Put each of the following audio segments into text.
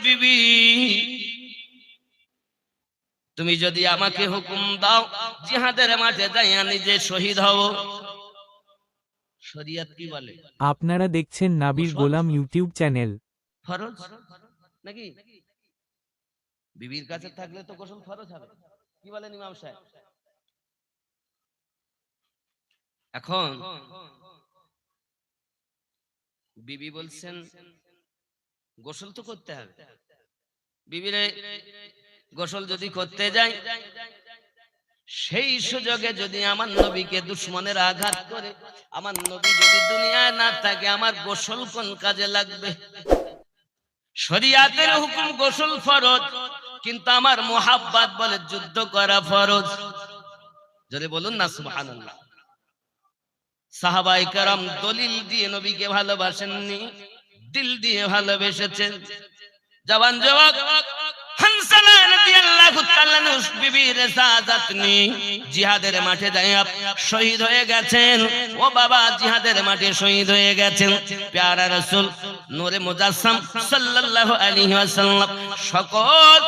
বিবি, তুমি যদি আমাকে হুকুম দাও জিহাদের মাঠে যাইয়া নিজে শহীদ হব, শরীয়ত কি বলে? আপনারা দেখছেন নাবির গোলাম ইউটিউব চ্যানেল। ফরজ নাকি? বিবির কাছে থাকলে তো গোসল ফরজ হবে, কি বলেন ইমাম সাহেব? এখন বিবি বলছেন গোসল তো করতে হবে। বিবিরে গোসল যদি করতে যাই, সেই সুযোগে যদি আমার নবীকে দুশমনের আঘাত করে, আমার নবী যদি দুনিয়ায় না থাকে, আমার গোসল কোন কাজে লাগবে? শরীয়তের হুকুম গোসল ফরজ, কিন্তু আমার মুহাব্বত বলে যুদ্ধ করা ফরজ। যদি বলুন না সুবহানাল্লাহ। সাহাবায়ে কেরাম দলিল দিয়ে নবীকে ভালোবাসেননি, দিল দিয়ে ভালোবেসেছেন। জওয়ান যুবক হানসালা রাদিয়াল্লাহু তাআলা বিবির শাহাদাত নি জিহাদের মাঠে যাইয়া শহীদ হয়ে গেছেন। ও বাবা, জিহাদের মাঠে শহীদ হয়ে গেছেন। প্যারা রাসূল নূরে মুজাসসাম সাল্লাল্লাহু আলাইহি ওয়াসাল্লাম সকল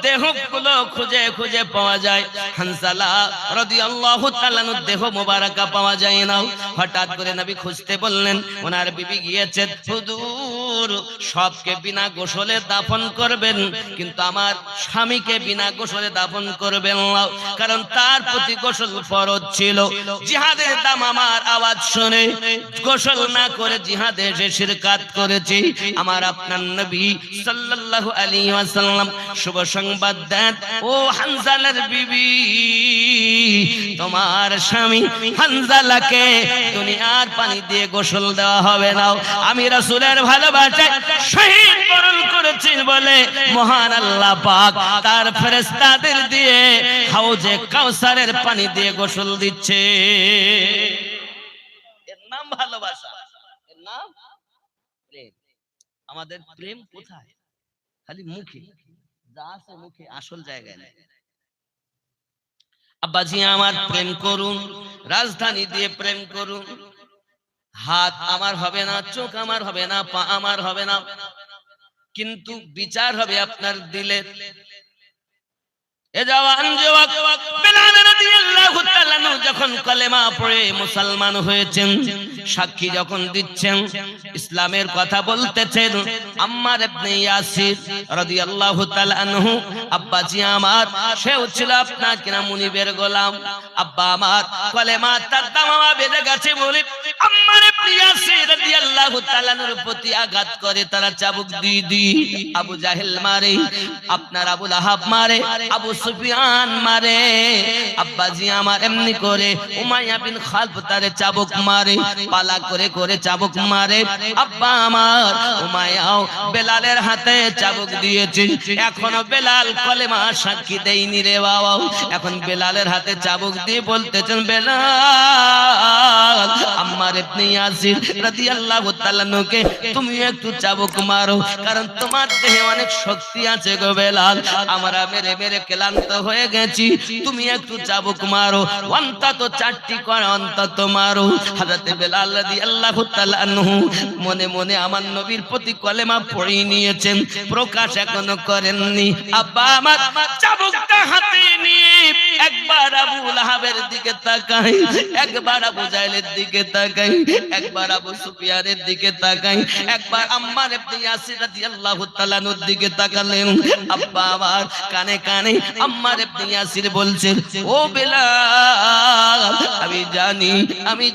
দেহগুলো খুঁজে খুঁজে পাওয়া যায়, হানসালা রাদিয়াল্লাহু তাআলার দেহ মোবারকা পাওয়া যায় না। হঠাৎ করে নবী খুঁজতে বললেন, ওনার বিবি গিয়েছেন, হুজুর সবকে বিনা গোসলে দাফন করবেন, কিন্তু আমার স্বামীকে বিনা গোসলে দাফন করবেন না, কারণ তার প্রতি গোসল ফরজ ছিল। জিহাদের দাম আমার আওয়াজ শুনে গোসল না করে জিহাদে এসে শিরকাত করেছে। আমার আপনার নবী সাল্লাল্লাহু আলাইহি ওয়াসাল্লাম শুভ সংবাদ দেন, ও হানজালার বিবি, তোমার স্বামী হানজালাকে দুনিয়ার পানি দিয়ে গোসল দেওয়া হবে না। আমি রাসূলের ভালোবাসায় শহীদ বরণ করেছেন বলে মহান আল্লাহ পাক তার ফেরেশতাদের দিয়ে হাউজে কাউসারের পানি দিয়ে গোসল দিচ্ছে। এর নাম ভালোবাসা, এর নাম প্রেম। আমাদের প্রেম কোথায়? খালি মুখে, যা আছে মুখে, আসল জায়গায় নেই। আব্বাজি আমার প্রেম করুন, রাজধানী দিয়ে প্রেম করুন। হাত আমার হবে না, চোখ আমার হবে না, পা আমার হবে না, কিন্তু বিচার হবে আপনার দিলের। এ জওয়ান যুবক বেলাল রাদিয়াল্লাহু তাআলা যখন কলেমা পড়ে মুসলমান হয়েছেন, সাক্ষী যখন দিচ্ছেন, ইসলামের কথা বলতেছেন, আম্মার ইবনে ইয়াসির রাদিয়াল্লাহু তাআলা আনহু, আব্বাজি আমার সেও ছিল আপনার কিনা মুনিবের গোলাম। আব্বা আমার কলেমা তার দামামা বেজে গেছে বলে আম্মার ইবনে ইয়াসির রাদিয়াল্লাহু তাআলার প্রতি আঘাত করে, তারা চাবুক দিয়ে আবু জাহেল মারে, আপনার আবু লাহাব মারে, আবু সুফিয়ান মারে। আব্বাজি আমার এমনি করে উমাইয়া বিন খালফ তারে চাবুক মারে, পালা করে করে চাবুক মারে। আব্বা আমার উমাইয়াও বেলালের হাতে চাবুক দিয়েছে, এখনো বেলাল কলেমা সাক্ষী দেয়নি রে বাবা। এখন বেলালের হাতে চাবুক দিয়ে বলতেছেন, বেলাল, আম্মার ইবনে ইয়াসির রাদিয়াল্লাহু তাআলা নুকে তুমি একটু চাবুক মারো, কারণ তোমার দেহে অনেক শক্তি আছে গো বেলাল, আমরা মেরে মেরে ক্লান্ত হয়ে গেছি, তুমি একটু চাবুক মারো, অন্তত 4টি করে অন্তত মারো। হযরত বেলাল রাদিয়াল্লাহু তাআলা আনহু মনে মনে আমার নবীর প্রতি কলেমা পড়ে নিয়েছেন, প্রকাশ এখনো করেননি। আব্বা আমার চাবুকটা হাতে নিয়ে একবার আবু লাহাবের দিকে তাকাই, একবার আবু জাহেলের দিকে তাকাই, একবার আবু সুফিয়ানের দিকে তাকাই, একবার আম্মার ইবনে ইয়াসির রাদিয়াল্লাহু তাআলা এর দিকে তাকালেন। আব্বা আমার কানে কানে আম্মার ইবনে ইয়াসির বলছেন, ও বেলাল, আমি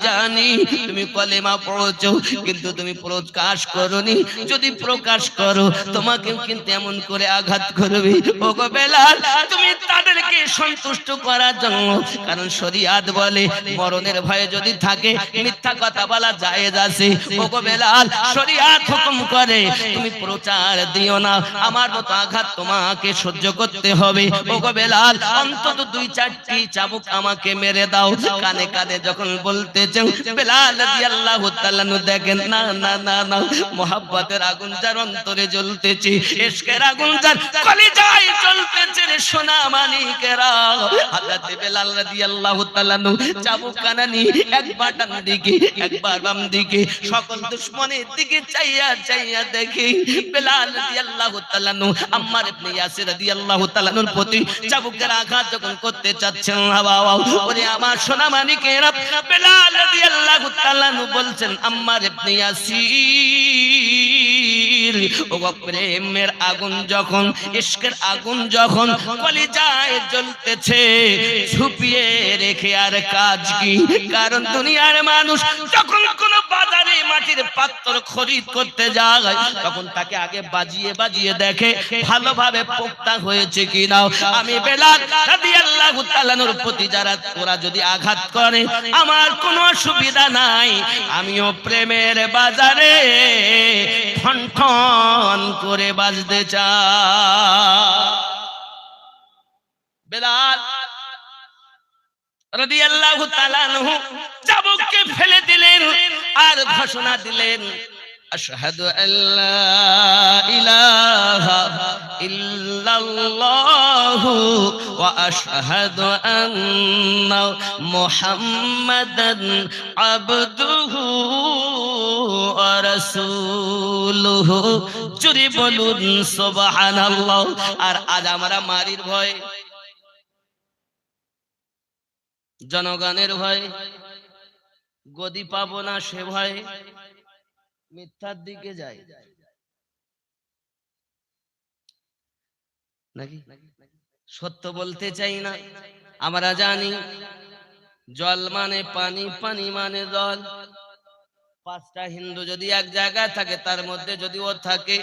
জানি তুমি কলেমা পড়ছো, কিন্তু তুমি প্রকাশ করোনি, যদি প্রকাশ করো তোমাকে কিন্তু এমন করে আঘাত করবে। ও গো বেলাল, তুমি তাদেরকে সন্তুষ্ট করার জন্য, কারণ শরীয়ত বলে মরণের ভয়ে যদি থাকে মিথ্যা কথা বলা জায়েজ আছে। ও গো বেলাল, শরীয়ত হুকুম করে তুমি প্রচার দিও না, আমার মতো আঘাত তোমাকে সহ্য করতে হবে। ও ওগো বেলাল অন্তত 2-4টি চাবুক আমাকে মেরে দাও। কানে কানে যখন বলতেছেন বেলাল রাদিয়াল্লাহু তাআলা দেখেন না না না না, মোহাব্বতের আগুন যার অন্তরে জ্বলতেছে, ইশকের আগুন যার কলিজায় জ্বলতেছে রে সোনা মানিকেরা, হযরত বেলাল রাদিয়াল্লাহু তাআলা চাবুক কানানি একবার ডান দিকে একবার বাম দিকে সকল দুশমনের দিকে চাইয়া চাইয়া দেখি বেলাল রাদিয়াল্লাহু তাআলা আম্মার ইবনে ইয়াসির রাদিয়াল্লাহু তাআলার প্রতি চাবুকের আঘাত যখন করতে চাচ্ছেন, ওরে আমার সোনা মানিকেরা, বেলাল রাদিয়াল্লাহু তাআলা বলছেন আম্মার ইবনে ইয়াসির, ওগো প্রেমের আগুন যখন, ইশকের আগুন যখন কলিজায় জ্বলতেছে, ছুপিয়ে রেখে আর কাজ কি? কারণ দুনিয়ার মানুষ যখন কোন বাজারে মাটির পাত্র খরিদ করতে যায় তখন তাকে আগে বাজিয়ে বাজিয়ে দেখে ভালোভাবে পোক্তা হয়েছে কিনা। আমি বেলাল রাদিয়াল্লাহু তাআলার প্রতি যারা ওরা যদি আঘাত করে আমার কোনো অসুবিধা নাই, আমিও প্রেমের বাজারে ঠন ঠন করে বাজতে চাই। বেলাল রাদিয়াল্লাহু তাআলা আনহু চাবুককে ফেলে দিলেন আর ঘোষণা দিলেন আশহাদু আল্লা ইলাহা ইল্লাল্লাহু ওয়া আশহাদু আন্না মুহাম্মাদান আবদুহু ওয়া রাসূলুহু। জোরে বলুন সুবহানাল্লাহ। আর আজ আমরা মারির ভয়, জনগণের ভয়, গদি পাবো না সে ভয় মিথ্যার দিকে যায় নাকি? সত্য বলতে চাই না। আমরা জানি জল মানে পানি, পানি মানে জল। 5টা হিন্দু যদি এক জায়গায় থাকে তার মধ্যে যদি ও থাকে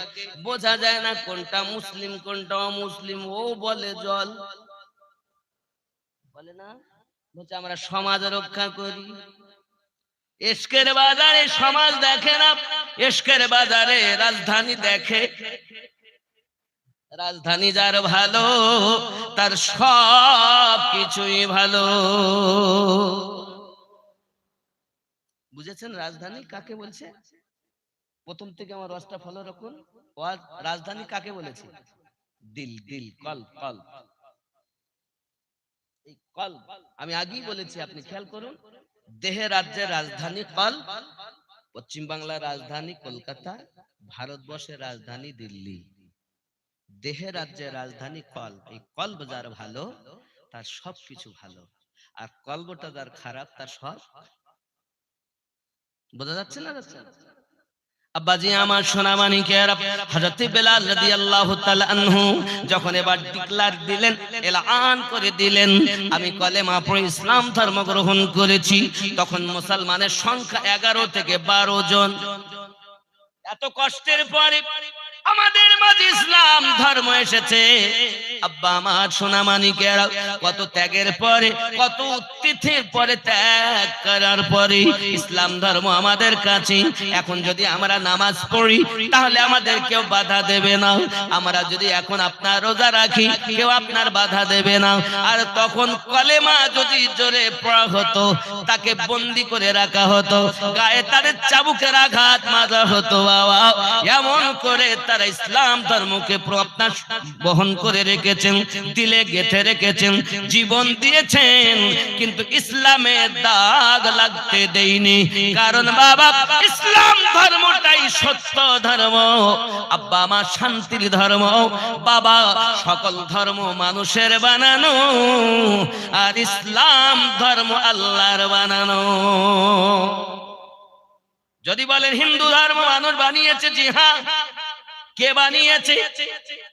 বোঝা যায় না কোনটা মুসলিম কোনটা অমুসলিম। ও বলে জল, বলে না, বলছে আমরা সমাজ রক্ষা করি। ইশকের বাজারে সমাজ দেখে না, ইশকের বাজারে রাজধানী দেখে। রাজধানী যার ভালো তার সব কিছুই ভালো। বুঝেছেন রাজধানী কাকে বলছে? প্রথম থেকে আমার রসটা ফলো রাখুন। রাজধানী কাকে বলেছে? দিল, দিল, কল, কল। এই কল আমি আগেই বলেছি, আপনি খেয়াল করুন। দেহে রাজ্যের রাজধানী কল, পশ্চিম বাংলার রাজধানী কলকাতা, ভারতবর্ষের রাজধানী দিল্লি। দেহে রাজ্যের রাজধানী কল। এই কলব যার ভালো তার সবকিছু ভালো, আর কলবটা যার খারাপ তার সব। বোঝা যাচ্ছে না? আব্বাজি আমার সোনা মানিকেরা, হযরত বেলাল রাদিয়াল্লাহু তাআলা আনহু যখন এবার ডিক্লার দিলেন, এলান করে দিলেন আমি কলেমা পড়ে ইসলাম ধর্ম গ্রহণ করেছি, তখন মুসলমানের সংখ্যা 11 থেকে 12 জন। এত কষ্টের পরে আমাদের মাঝে ইসলাম ধর্ম এসেছে। আব্বা আমার সোনা মানিকেরা, কত ত্যাগের পরে, কত উত্তিথের পরে, ত্যাগ করার পরে ইসলাম ধর্ম আমাদের কাছে। এখন যদি আমরা নামাজ পড়ি তাহলে আমাদের কেউ বাধা দেবে না। আমরা যদি এখন আপনার রোজা রাখি কেউ আপনার বাধা দেবে না। আর তখন কলেমা যদি জোরে পড়া হতো তাকে বন্দি করে রাখা হতো, গায়ে তাদের চাবুকের আঘাত মাজা হতো। বাবা এমন করে তারা ইসলাম ধর্মকে আপনার বহন করে রেখেছেন, দিলে গেঁথে রেখেছেন, জীবন দিয়েছেন, কিন্তু ইসলামের দাগ লাগতে দেয়নি। কারণ বাবা ইসলাম ধর্মটাই সত্য ধর্ম, আব্বা আমার শান্তির ধর্ম। বাবা সকল ধর্ম মানুষের বানানো, আর ইসলাম ধর্ম আল্লাহর বানানো। যদি বলেন হিন্দু ধর্ম মানুষ বানিয়েছে, জি হ্যাঁ। কে বানিয়েছে?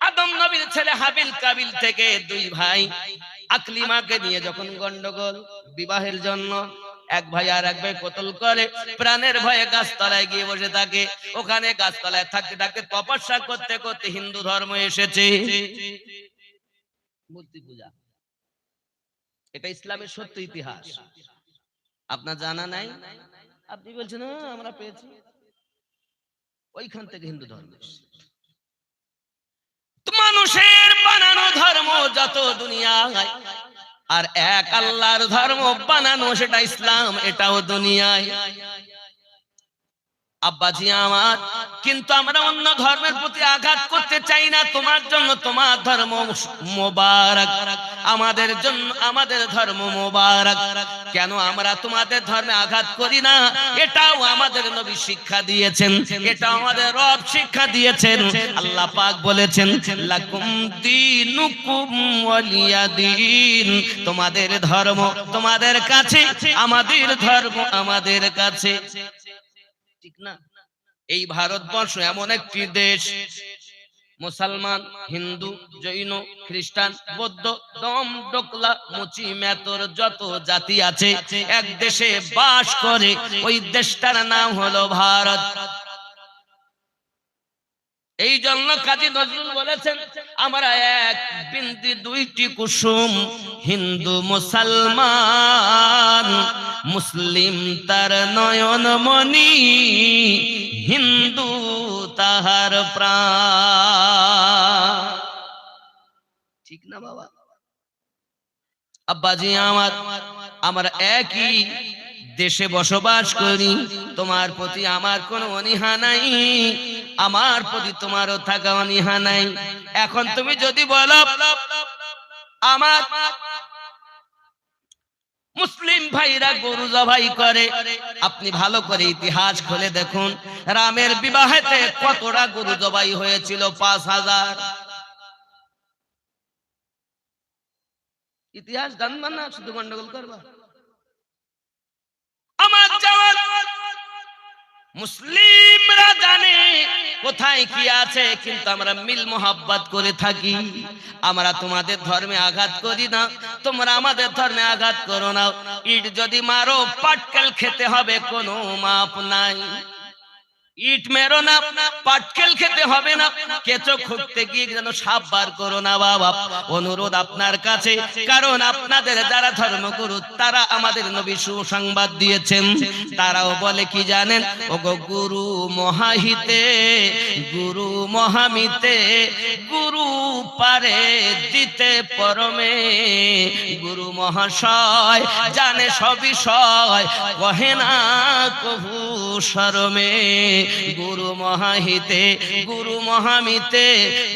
আদম নবীর ছেলে হাবিল কাবিল থেকে 2 ভাই আকলিমাকে নিয়ে যখন গন্ডগোল বিবাহের জন্য, এক ভাই আর এক ভাই কতল করে, প্রাণের ভয়ে গাছতলায় গিয়ে বসে থাকে। ওখানে গাছতলায় থাকতে থাকতে তপস্যা করতে করতে হিন্দু ধর্ম এসেছে। মূর্তি পূজা, এটা ইসলামের সত্য ইতিহাস। আপনার জানা নাই? আপনি বলছেন আমরা পেয়েছি, ওইখান থেকে হিন্দু ধর্ম। মানুষের বানানো ধর্ম যত দুনিয়ায়, আর এক আল্লাহর ধর্ম বানানো সেটা ইসলাম, এটাও দুনিয়ায়। আব্বাজি আমার, কিন্তু আমরা অন্য ধর্মের প্রতি আঘাত করতে চাই না। তোমার জন্য তোমার ধর্ম মোবারক, আমাদের জন্য আমাদের ধর্ম মোবারক। কেন আমরা তোমাদের ধর্মে আঘাত করি না? এটাও আমাদের নবী শিক্ষা দিয়েছেন, এটাও আমাদের রব শিক্ষা দিয়েছেন। আল্লাহ পাক বলেছেন, লাকুম দীনুকুম ওয়ালিয়া দীন, তোমাদের ধর্ম তোমাদের কাছে, আমাদের ধর্ম আমাদের কাছে। ঠিক না? এই ভারতবর্ষ এমন একটি দেশ, মুসলমান, হিন্দু, জৈন, খ্রিস্টান, বৌদ্ধ, দম, ডোকলা, মুচি, মেতর যত জাতি আছে এক দেশে বাস করে। ওই দেশটার নাম হলো ভারত। এই জন্য কাজী নজরুল বলেছেন, আমরা এক বিন্দু দুইটি কুসুম, হিন্দু মুসলমান, মুসলিম তার নয়ন মনি, হিন্দু তাহার প্রাণ। ঠিক না বাবা? আব্বাজি আমার, আমরা একই দেশে বসবাস করি, তোমার প্রতি আমার কোনো অনীহা নাই, আমার প্রতি তোমারও থাকা অনীহা নাই। এখন তুমি যদি বলো আমার মুসলিম ভাইরা গরু জবাই করে, আপনি ভালো করে ইতিহাস খুলে দেখুন, রামের বিবাহেতে কতটা গরু জবাই হয়েছিল? ৫,০০০। ইতিহাস জানবা না, শুধু গন্ডগোল করবা। আমার জওয়ান মুসলিমরা জানে কোথায় কি আছে, কিন্তু আমরা মিল মোহাব্বত করে থাকি। আমরা তোমাদের ধর্মে আঘাত করি না, তোমরা আমাদের ধর্মে আঘাত করো না। ইট যদি মারো পাটকেল খেতে হবে, কোনো মাপ নাই। ইট মেরো না, পাটকেল খেতে হবে না। কেঁচো খুঁড়তে গিয়ে যেন সাপ বার করো না বাবা। অনুরোধ আপনার কাছে, কারণ আপনাদের যারা ধর্মগুরু তারা আমাদের নবী সুসংবাদ দিয়েছেন। তারাও বলে কি জানেন? ওগো গুরু মহাহিতে, গুরু মহামিতে, গুরু পারে দিতে পরমে, গুরু মহাশয় জানে সব বিষয়, কহে না কভু শরমে। গুরু মহাহিতে, গুরু মহামিতে,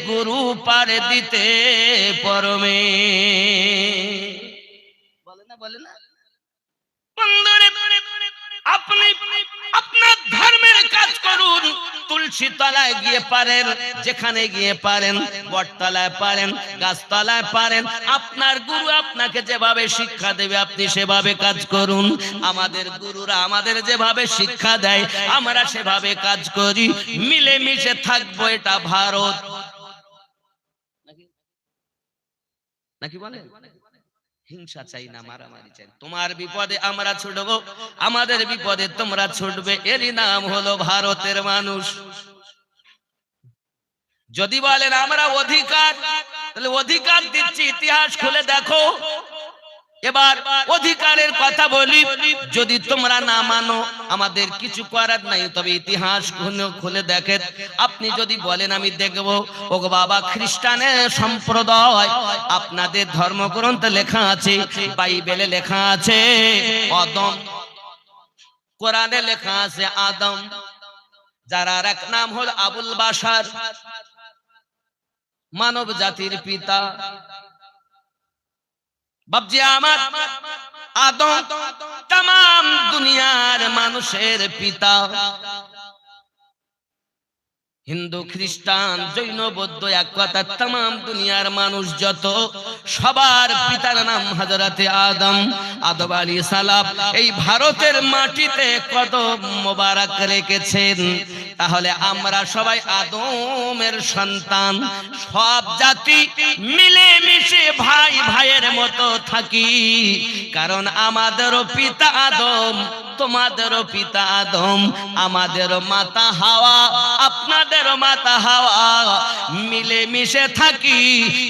গুরু পারে দিতে পরমে। বলে না, বলে না? আপনি আপনার ধর্মের কাজ করুন, তুলসী তলায় গিয়ে পারেন, যেখানে গিয়ে পারেন, বটতলায় পারেন, গাছতলায় পারেন, আপনার গুরু আপনাকে যেভাবে শিক্ষা দেবে আপনি সেভাবে কাজ করুন। আমাদের গুরুরা আমাদের যেভাবে শিক্ষা দেয় আমরা সেভাবে কাজ করি, মিলেমিশে থাকবো। এটা ভারত নাকি বলে? হিংসা চাই না, মারামারি চাই। তোমার বিপদে আমরা ছুটবো, আমাদের বিপদে তোমরা ছুটবে, এরই নাম হলো ভারতের মানুষ। যদি বলেন আমরা অধিকার, তাহলে অধিকার দিচ্ছি, ইতিহাস খুলে দেখো। এবার অধিকারের কথা বলি, যদি তোমরা না মানো আমাদের কিছু করার নাই, তবে ইতিহাস খুলে দেখেন। আপনি যদি বলেন আমি দেখবো, ও বাবা খ্রিস্টানের সম্প্রদায়, আপনাদের ধর্মগ্রন্থে লেখা আছে, বাইবেলে লেখা আছে আদম, কোরআনে লেখা আছে আদম, যার আর এক নাম হল আবুল বাশার, মানব জাতির পিতা। বাপজি আমার, আদম तमाम দুনিয়ার মানুষের পিতা। হিন্দু, খ্রিস্টান, জৈন, বৌদ্ধ এক কথা, तमाम দুনিয়ার মানুষ যত, সবার পিতার নাম হযরতে আদম, আদম আলাইহিস সালাম। এই ভারতের মাটিতে কত মোবারক রেখেছেন। তাহলে আমরা সবাই আদমের সন্তান, সব জাতি মিলে মিশে ভাই ভাইয়ের মতো থাকি, কারণ আমাদেরও পিতা আদম, তোমাদেরও পিতা আদম, আমাদেরও মাতা হাওয়া, আপনাদেরও মাতা হাওয়া, মিলে মিশে থাকি,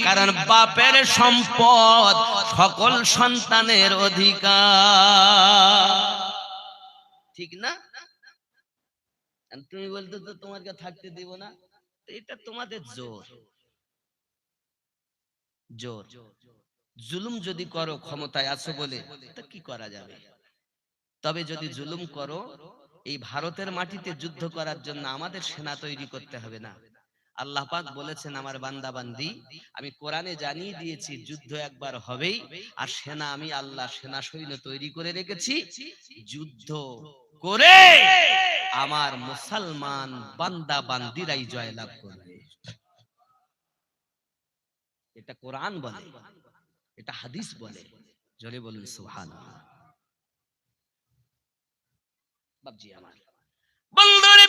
কারণ বাপের সম্পদ সকল সন্তানের অধিকার। ঠিক না? তুমি বলতে তো তোমাকে থাকতে দিব না, এটা তোমাদের জোর। জোর। জুলুম যদি করো ক্ষমতায় আছো বলে, তা কি করা যাবে? তবে যদি জুলুম করো, এই ভারতের মাটিতে যুদ্ধ করার জন্য আমাদের সেনা তৈরি করতে হবে না। আল্লাহ পাক বলেছেন, আমার বান্দা বান্দি, আমি কোরআনে জানিয়ে দিয়েছি যুদ্ধ একবার হবেই, আর সেনা আমি আল্লাহ সেনা সৈন্য তৈরি করে রেখেছি। যুদ্ধ করে আমার মুসলমান বান্দা বান্দিরাই জয়লাভ করবে। এটা কোরআন বলে, এটা হাদিস বলে। জোরে বলুন সুবহানাল্লাহ। বাপজি আমার, বন্ধুরে,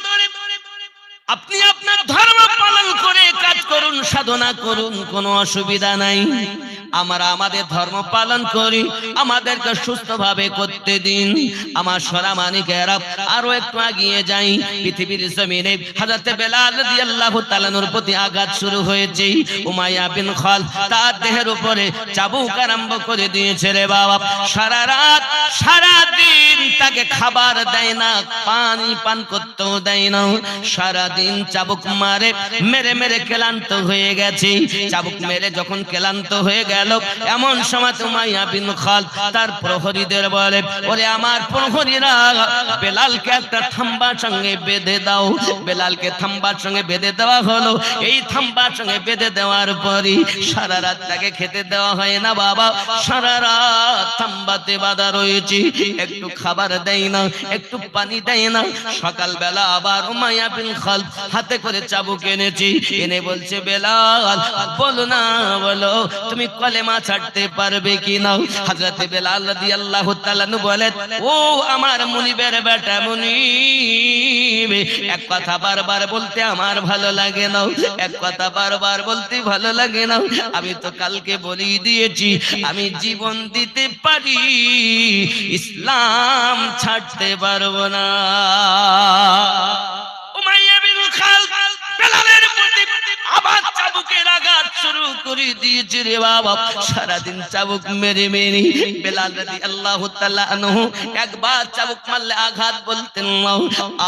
আপনি আপনার ধর্ম পালন করে কাজ করুন, সাধনা করুন, কোনো অসুবিধা নাই। আমরা আমাদের ধর্ম পালন করি, আমাদেরকে সুস্থভাবে করতে দিন। আমার সোনামানিকেরা, আরো একটু এগিয়ে যাই। পৃথিবীর জমিনে হযরত বেলাল রাদিয়াল্লাহু তাআলা নূর প্রতি আঘাত শুরু হয়েছে। উমাইয়া বিন খালদ তার দেহের উপরে চাবুক আরম্ভ করে দিয়েছে রে বাবা। সারা রাত সারা দিন তাকে খাবার দেয় না, পানি পান করতেও দেয় না। সারা দিন চাবুক মারে, মেরে মেরে ক্লান্ত হয়ে গেছে। চাবুক মেরে যখন ক্লান্ত হয়ে গেল, এমন সময় উমাইয়া বিন খালদ তার প্রহরীদের বলে, ওরে আমার প্রহরীরা, বেলালকে একটা থাম্বার সঙ্গে বেঁধে দাও। বেলালকে থাম্বার সঙ্গে বেঁধে দেওয়া হলো। এই থাম্বার সঙ্গে বেঁধে দেওয়ার পরই সারা রাত তাকে খেতে দেওয়া হয় না বাবা। সারা রাত থাম্বাতে বাঁধা রয়েছে, একটু খাবার দেয় না, একটু পানি দেয় না। সকালবেলা আবার উমাইয়া বিন খালদ হাতে করে চাবুক এনেছি, এনে বলছে, বেলাল বলো না, বলো তুমি কলেমা ছাড়তে পারবে কি না? হযরত বেলাল রাদিয়াল্লাহু তাআলা বলেন, ও আমার মুনিবের বেটা মুনিব, এক কথা বারবার বলতে আমার ভালো লাগে না, এক কথা বারবার বলতে ভালো লাগে না। আমি তো কালকে বলেই দিয়েছি, আমি জীবন দিতে পারি, ইসলাম ছাড়তে পারবো না। উমাইয়া বিন খালদ বেলালের প্রতি আবার চাবুকের আঘাত শুরু করে দিয়েছে রে বাবা। সারাদিন চাবুক মেরে মেরে বেলাল রাদিয়াল্লাহু তাআলা আনহু একবার চাবুক মারলে আঘাত বলতেন নাও,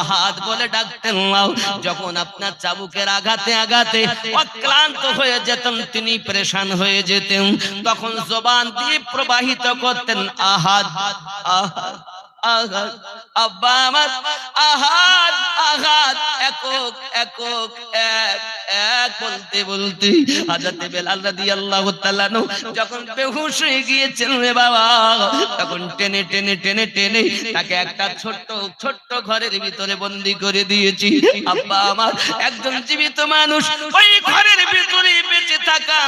আহাদ বলে ডাকতেন নাও। যখন আপনার চাবুকের আঘাতে আঘাতে অক্লান্ত হয়ে যেতেন, তিনি পরেশান হয়ে যেতেন, তখন জবান দিয়ে প্রবাহিত করতেন, আহাদ আহাদ আহাদ, আব্বা আমার আহাদ আহাদ, একক একক এক এক বলতে বলতে হযরত বেলাল রাদিয়াল্লাহু তাআলা যখন বেহুশ হয়ে গিয়েছেন রে বাবা, তখন টেনে টেনে টেনে টেনে তাকে একটা ছোট্ট ছোট্ট ঘরের ভিতরে বন্দী করে দিয়েছি। আব্বা আমার, একজন জীবিত মানুষ ওই ঘরের ভিতরে বেঁচে থাকা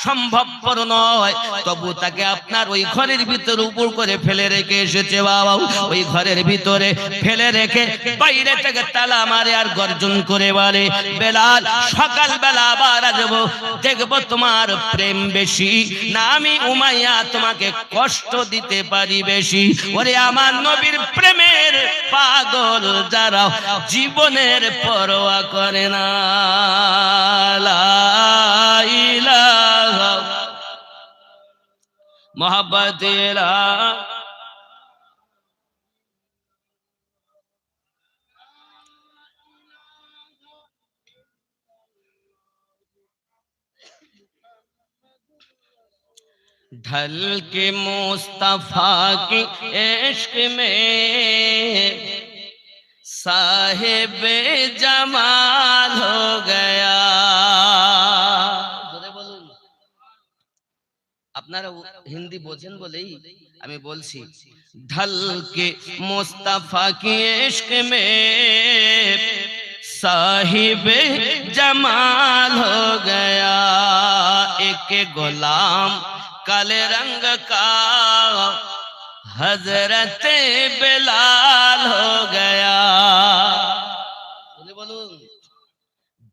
সম্ভবপর নয়, তবু তাকে আপনার ওই ঘরের ভিতরে উপর করে ফেলে রেখে এসেছে বাবা। ওই ঘরের ভিতরে ফেলে রেখে বাইরে থেকে তালা মারে আর গর্জন করে বলে, বেলাল সকালবেলা আবার আসবো, দেখবো তোমার প্রেম বেশি না আমি উমাইয়া তোমাকে কষ্ট দিতে পারি বেশি। ওরে আমার নবীর প্রেমের পাগল যারা, জীবনের পরোয়া করে না। লা ইলাহা মোহাব্বতেরা ढल के मुस्तफा की इश्क में साहिब जमाल हो गया। আপনারা হিন্দি বোঝেন বলেই আমি বলছি, ঢল के मुस्तफा की इश्क में साहिब जमाल हो गया। एक गुलाम काले रंग का हजरत बिलाल हो गया। बोलूं,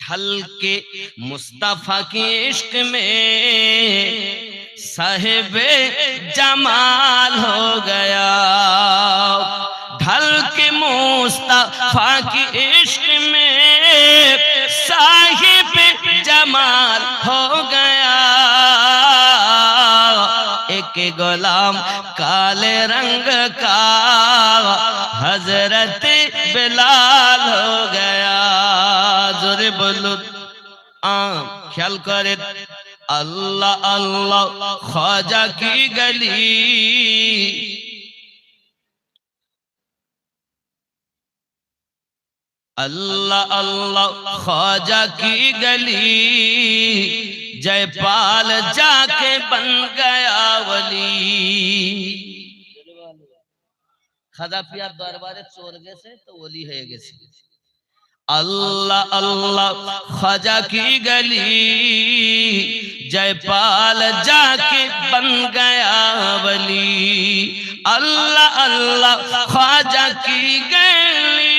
ढल के मुस्तफा की इश्क में साहिब जमाल हो गया। ढल के मुस्तफा की इश्क में साहिब जमाल हो गया। एक गुलाम काले रंग का हजरत बिलाल हो गया। जोरे बोलो, ख्याल करे अल्लाह अल्लाह ख्वाजा की गली, अल्लाह अल्लाह ख्वाजा की गली, जयपाल जाके बन गया वली। खाजा पिया दरबारे चोर गेছে তো ওলি হয়ে গেছে। अल्लाह अल्लाह ख्वाजा की गली, जयपाल जाके बन गया वली। अल्लाह अल्लाह ख्वाजा की गली,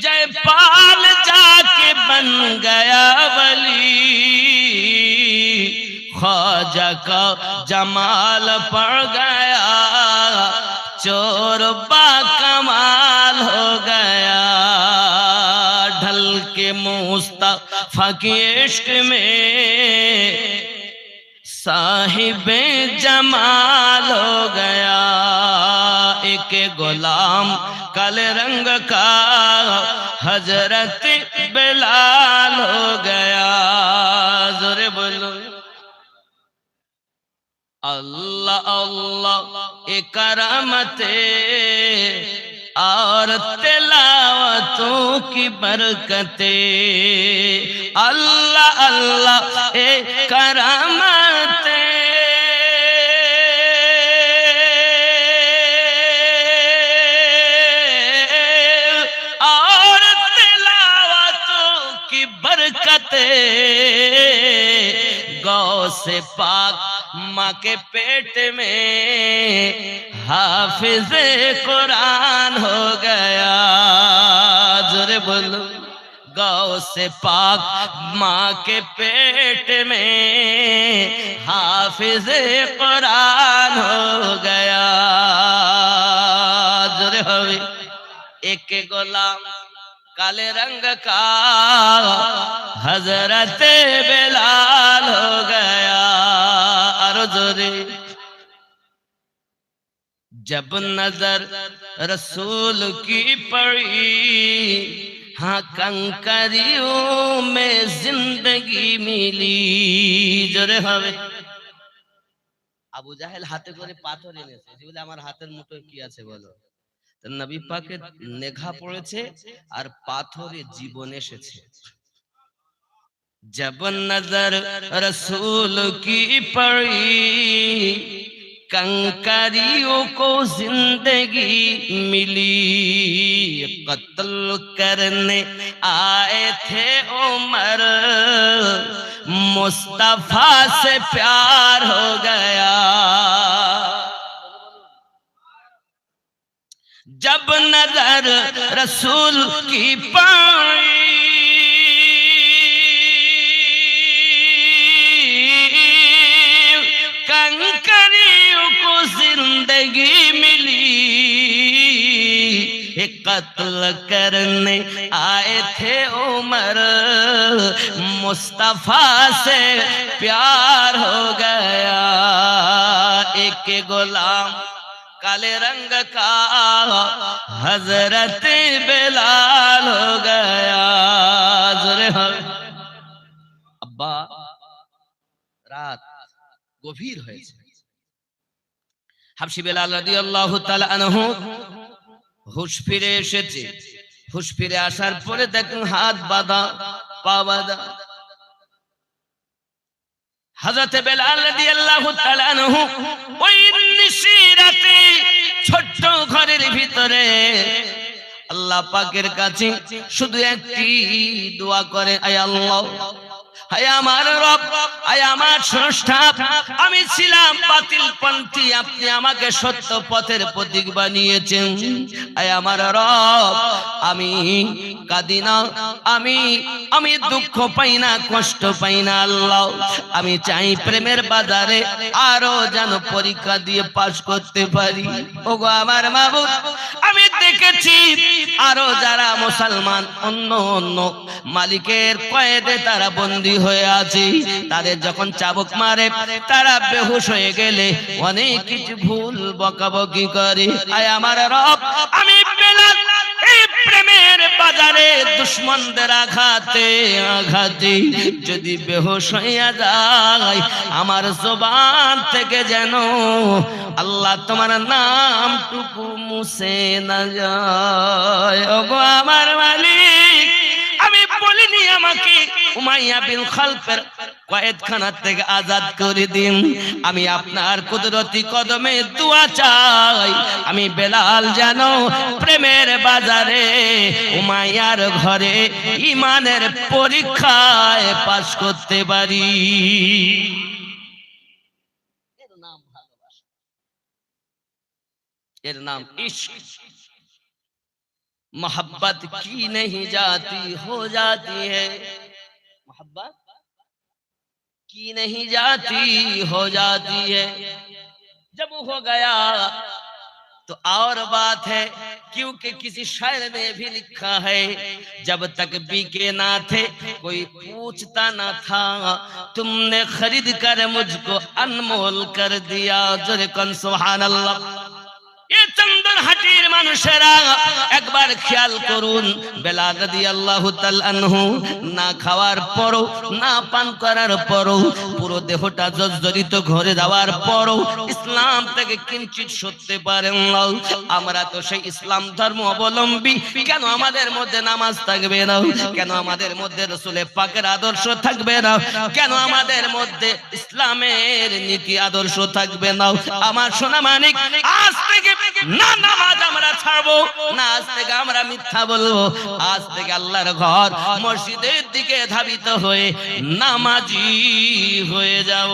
जयपाल जाके बन गया वली। ख्वाजा का जमाल पड़ गया, चोर बा कमाल हो गया। ढल के मुस्तफा के इश्क में साहिबे जमाल हो गया। एक गुलाम काले रंग का हजरत बिलाल हो गया। जोरे बोलो अल्लाह अल्लाह ए करामते और तिलावतों की बरकते। अल्लाह अल्लाह ए करामते और तिलावतों की बरकते। गौ से पाक माँ के पेट में हाफिज़े कुरान हो गया। जोरे बोलो गौ से पाक माँ के पेट में हाफिज़े कुरान हो गया। जोरे होवे एक गुलाम काले रंग का हजरत बिलाल हो गया। जब नजर रसूल की पड़ी, हाँ कंकरियों में जिंदगी मिली। जोरे হবে আবু জাহেল হাতে করে পাথর এনেছে, যেগুলো আমার হাতের মুঠোয় কি আছে বলো। তো নবী পাকের নেঘা পড়েছে আর পাথরে জীবন এসেছে। जब नजर रसूल की पड़ी, कंकरियों को जिंदगी मिली। कत्ल करने आए थे उमर, मुस्तफा से प्यार हो गया। जब नजर रसूल की पड़ी, कंकरियों को जिंदगी मिली। कत्ल करने आए थे उमर, मुस्तफा से प्यार हो गया। एक गुलाम काले रंग का हजरत बिलाल हो गया। अब्बा रात গভীর হয়েছে। হাবশী বেলাল রাদিয়াল্লাহু তাআলা আনহু হুঁশ ফিরে এসেছে। হুঁশ ফিরে আসার পরে দেখুন হাত বাঁধা পা বাঁধা। হযরত বেলাল রাদিয়াল্লাহু তাআলা আনহু ওই নিশিরাতে ছোট্ট ঘরের ভিতরে আল্লাহ পাকের কাছে শুধু একটি দোয়া করে, আয় আল্লাহ, আয় আমার রব, আয় আমার স্রষ্টা, আমি ছিলাম বাতিল পন্থী, আপনি আমাকে সত্য পথের প্রতীক বানিয়েছেন। আয় আমার রব, আমি কাঁদি না, আমি দুঃখ পাই না, কষ্ট পাই না। আল্লাহ, আমি চাই প্রেমের বাজারে আরো যেন পরীক্ষা দিয়ে পাশ করতে পারি। ওগো আমার মাবুদ, আমি দেখেছি আরো যারা মুসলমান অন্য অন্য মালিকের কয়েদে তারা বন্দী হয়ে আছে, তাদের যখন চাবুক মারে তারা বেহুশ হয়ে গেলে অনেক কিছু ভুল বকাবকি করে। আয় আমার রব, আমি বেলাল এই প্রেমের বাজারে দুশমনদের আঘাতে আঘাতে যদি বেহুশ হইয়া যায়, আমার জবান থেকে যেন আল্লাহ তোমার নামটুকু মুছে না যায়। ওগো আমার মালিক, আমি বলিনি আমাকে উমাইয়া বিন খালফের কয়েদখানা থেকে আজাদ করে দিন। আমি আপনার কুদরতি কদমে দোয়া চাই, আমি বেলাল যেন প্রেমের বাজারে উমাইয়ার ঘরে ঈমানের পরীক্ষায় পাস করতে পারি। এর নাম ভালোবাসা, এর নাম ইশক। मोहब्बत की नहीं जाती हो जाती है, मोहब्बत की नहीं जाती हो जाती है। जब हो गया तो और बात है, क्योंकि किसी शायर ने भी लिखा है, जब तक बिके ना थे कोई पूछता ना था, तुमने खरीद कर मुझको अनमोल कर दिया। जोरे कौन सुभान अल्लाह। চন্দনহাটির মানুষেরা একবার খেয়াল করুন, বেলাল রাদিয়াল্লাহু তাআলা আনহু না খাওয়ার পরও, না পান করার পরও, পুরো দেহটা জর্জরিত ঘরে যাওয়ার পরও ইসলাম থেকে কিঞ্চিত সরতে পারেন না। আমরা তো সেই ইসলাম ধর্ম অবলম্বী, কেন আমাদের মধ্যে নামাজ থাকবে না? কেন আমাদের মধ্যে রাসূলের পাকের আদর্শ থাকবে না? কেন আমাদের মধ্যে ইসলামের নীতি আদর্শ থাকবে না? আমার সোনা মানিক, আজ থেকে না নামাজ আমরা ছাড়বো না, আজ থেকে আমরা মিথ্যা বলবো, আজ থেকে আল্লাহর ঘর মসজিদের দিকে ধাবিত হয়ে নামাজি হয়ে যাব।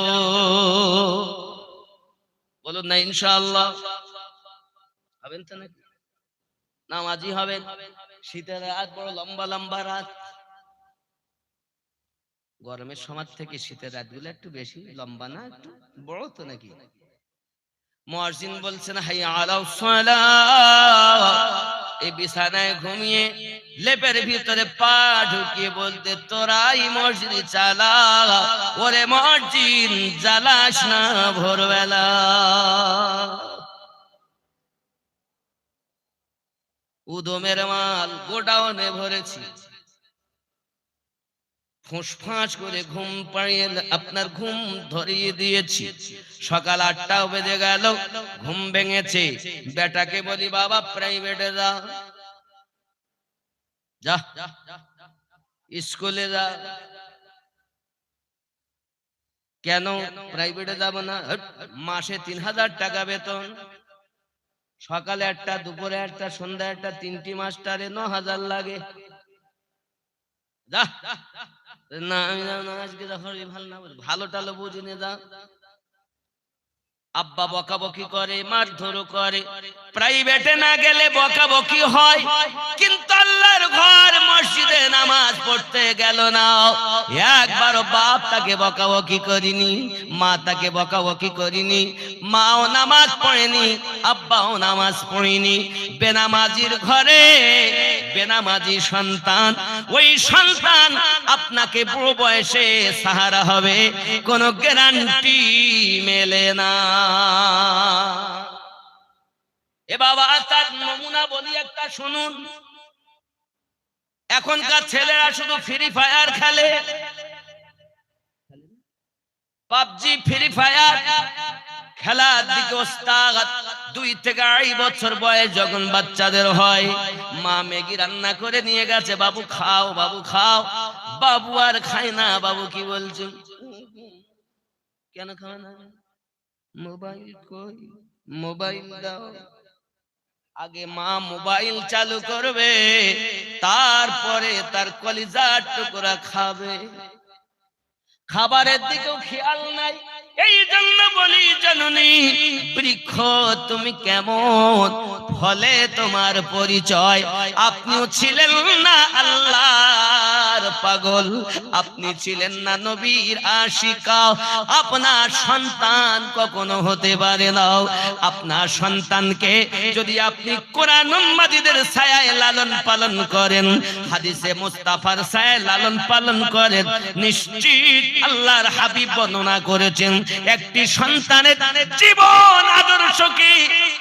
বলুন না ইনশাআল্লাহ হবেন তো নাকি? নামাজি হবেন। শীতের রাত বড় লম্বা লম্বা রাত, গরমের সময় থেকে শীতের রাতগুলো একটু বেশি লম্বা না, একটু বড় তো নাকি? মুয়াজ্জিন বলছেন হাইয়া আলাস সালাহ, এই বিছানায় ঘুমিয়ে লেপের ভিতরে পা ঢুকিয়ে বলতে তোরাই মসজিদ চালা, ওরে মুয়াজ্জিন জ্বালাস না ভোরবেলা। উদমের মাল গোডাউনে ভরেছি, ফুঁসফাঁস করে ঘুম পাড়িয়ে আপনার ঘুম ধরিয়ে দিয়েছি। সকাল 8টা বেজে গেল, ঘুম ভেঙেছে। বেটাকে বলি বাবা প্রাইভেটে যা, স্কুলে যা। কেন প্রাইভেটে যাব না? মাসে 3000 টাকা বেতন, সকালে একটা, দুপুরে একটা, সন্ধ্যা একটা, 3টি মাস্টারে 9000 লাগে। যা না, আমি না, আজকে ভালো না, ভালো টালো বুঝিনে যা। আব্বা বকাবকি করে, মারধর করে, প্রাইভেটে না গেলে বকাবকি হয়, কিন্তু আল্লাহর ঘর মসজিদে নামাজ পড়তে গেল না। একবারও বাপ তাকে বকাবকি করিনি, মা তাকে বকাবকি করিনি, মাও নামাজ পড়েনি, আব্বাও নামাজ পড়েনি। বেনামাজির ঘরে বেনামাজি সন্তান, ওই সন্তান আপনাকে বুড়ো বয়সে সাহারা হবে, কোনো গ্যারান্টি মেলে না। এ বাবা তার নমুনা বলি একটা শুনুন। এখনকার ছেলেরা শুধু ফ্রি ফায়ার খেলে, পাবজি, ফ্রি ফায়ার খেলার দিকে ওস্তাদ। 2 থেকে 2.5 বছর বয়স যখন বাচ্চাদের হয়, মা ম্যাগি রান্না করে নিয়ে গেছে, বাবু খাও, বাবু খাও। বাবু আর খায় না। বাবু কি বলছে? কেন খাবে না? মোবাইল কই, মোবাইল দাও। আগে মা মোবাইল চালু করবে, তারপরে তার কলিজার টুকরা খাবে। খাবারের দিকেও খেয়াল নাই। এই জন্য বলি জননী বৃক্ষ তুমি কেমন, ফলে তোমার পরিচয়। আপনিও ছিলেন না আল্লাহর আল্লাহর পাগল, আপনি ছিলেন না নবীর আশিকা। আপনার সন্তান কখনো হতে পারে না। আপনার সন্তানকে যদি আপনি কোরআন মাজিদের ছায়ায় লালন পালন করেন, হাদিসে মুস্তাফার ছায়ায় লালন পালন করেন, নিশ্চিত আল্লাহর হাবিব বর্ণনা করেছেন একটি সন্তানের জীবন আদর্শকে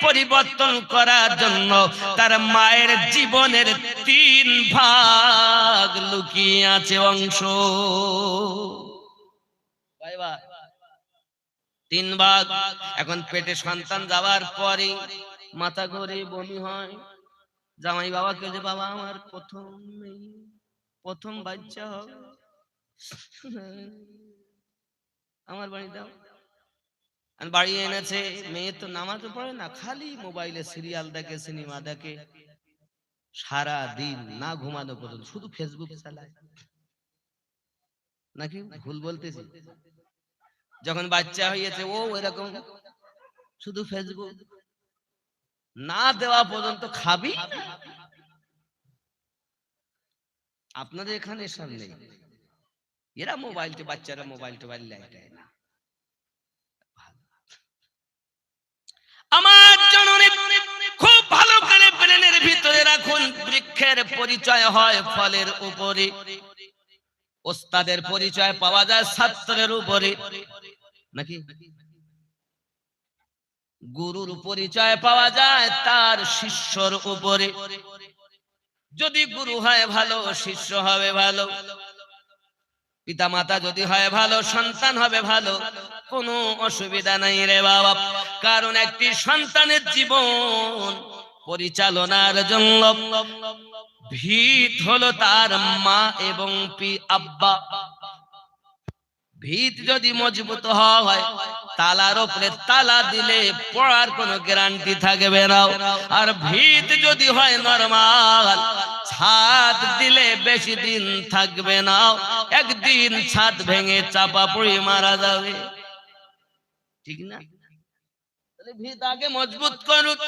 পরিবর্তন করার জন্য তার মায়ের জীবনের 3 ভাগ লুকিয়ে আছে অংশ। 3 ভাগ। এখন পেটে সন্তান যাওয়ার পরে মাথা ঘুরে বমি হয়, জামাই বাবাকে যে বাবা আমার প্রথম বাচ্চা হবে, আমার বাড়ি দাও। বাড়ি এনেছে, মেয়ে তো নামাজও পড়ে না, খালি মোবাইলে সিরিয়াল দেখে, সিনেমা দেখে, সারা দিন না ঘুমানো পর্যন্ত শুধু ফেসবুক চালায়। নাকি ভুল বলতেছি? যখন বাচ্চা হয়েছে ও এরকম শুধু ফেসবুক না দেওয়া পর্যন্ত খাবি। আপনাদের এখানে এসব নেই, এরা মোবাইলটা, বাচ্চারা মোবাইল টোবাইল দেয় না। আমার জননী খুব ভালো করে ব্রেনের ভিতরে রাখুন, বৃক্ষের পরিচয় হয় ফলের উপরে, ওস্তাদের পরিচয় পাওয়া যায় ছাত্রের উপরে, নাকি গুরুর পরিচয় পাওয়া যায় তার শিষ্যর উপরে। যদি গুরু হয় ভালো, শিষ্য হবে ভালো, পিতা মাতা যদি হয় ভালো, সন্তান হবে ভালো, কোনো অসুবিধা নাই রে বাবা। কারণ একটি সন্তানের জীবন পরিচালনার জন্য ভিত হলো তার মা এবং আব্বা। ভিত যদি মজবুত হয়, তালার উপরে তালা দিলে পড়ার কোনো গ্যারান্টি থাকবে না। আর ভিত যদি হয় নরমাল, ছাদ দিলে বেশি দিন থাকবে না, একদিন ছাদ ভেঙে চাপা পড়ে মারা যাবে, ঠিক না? ভিত আগে মজবুত করুন।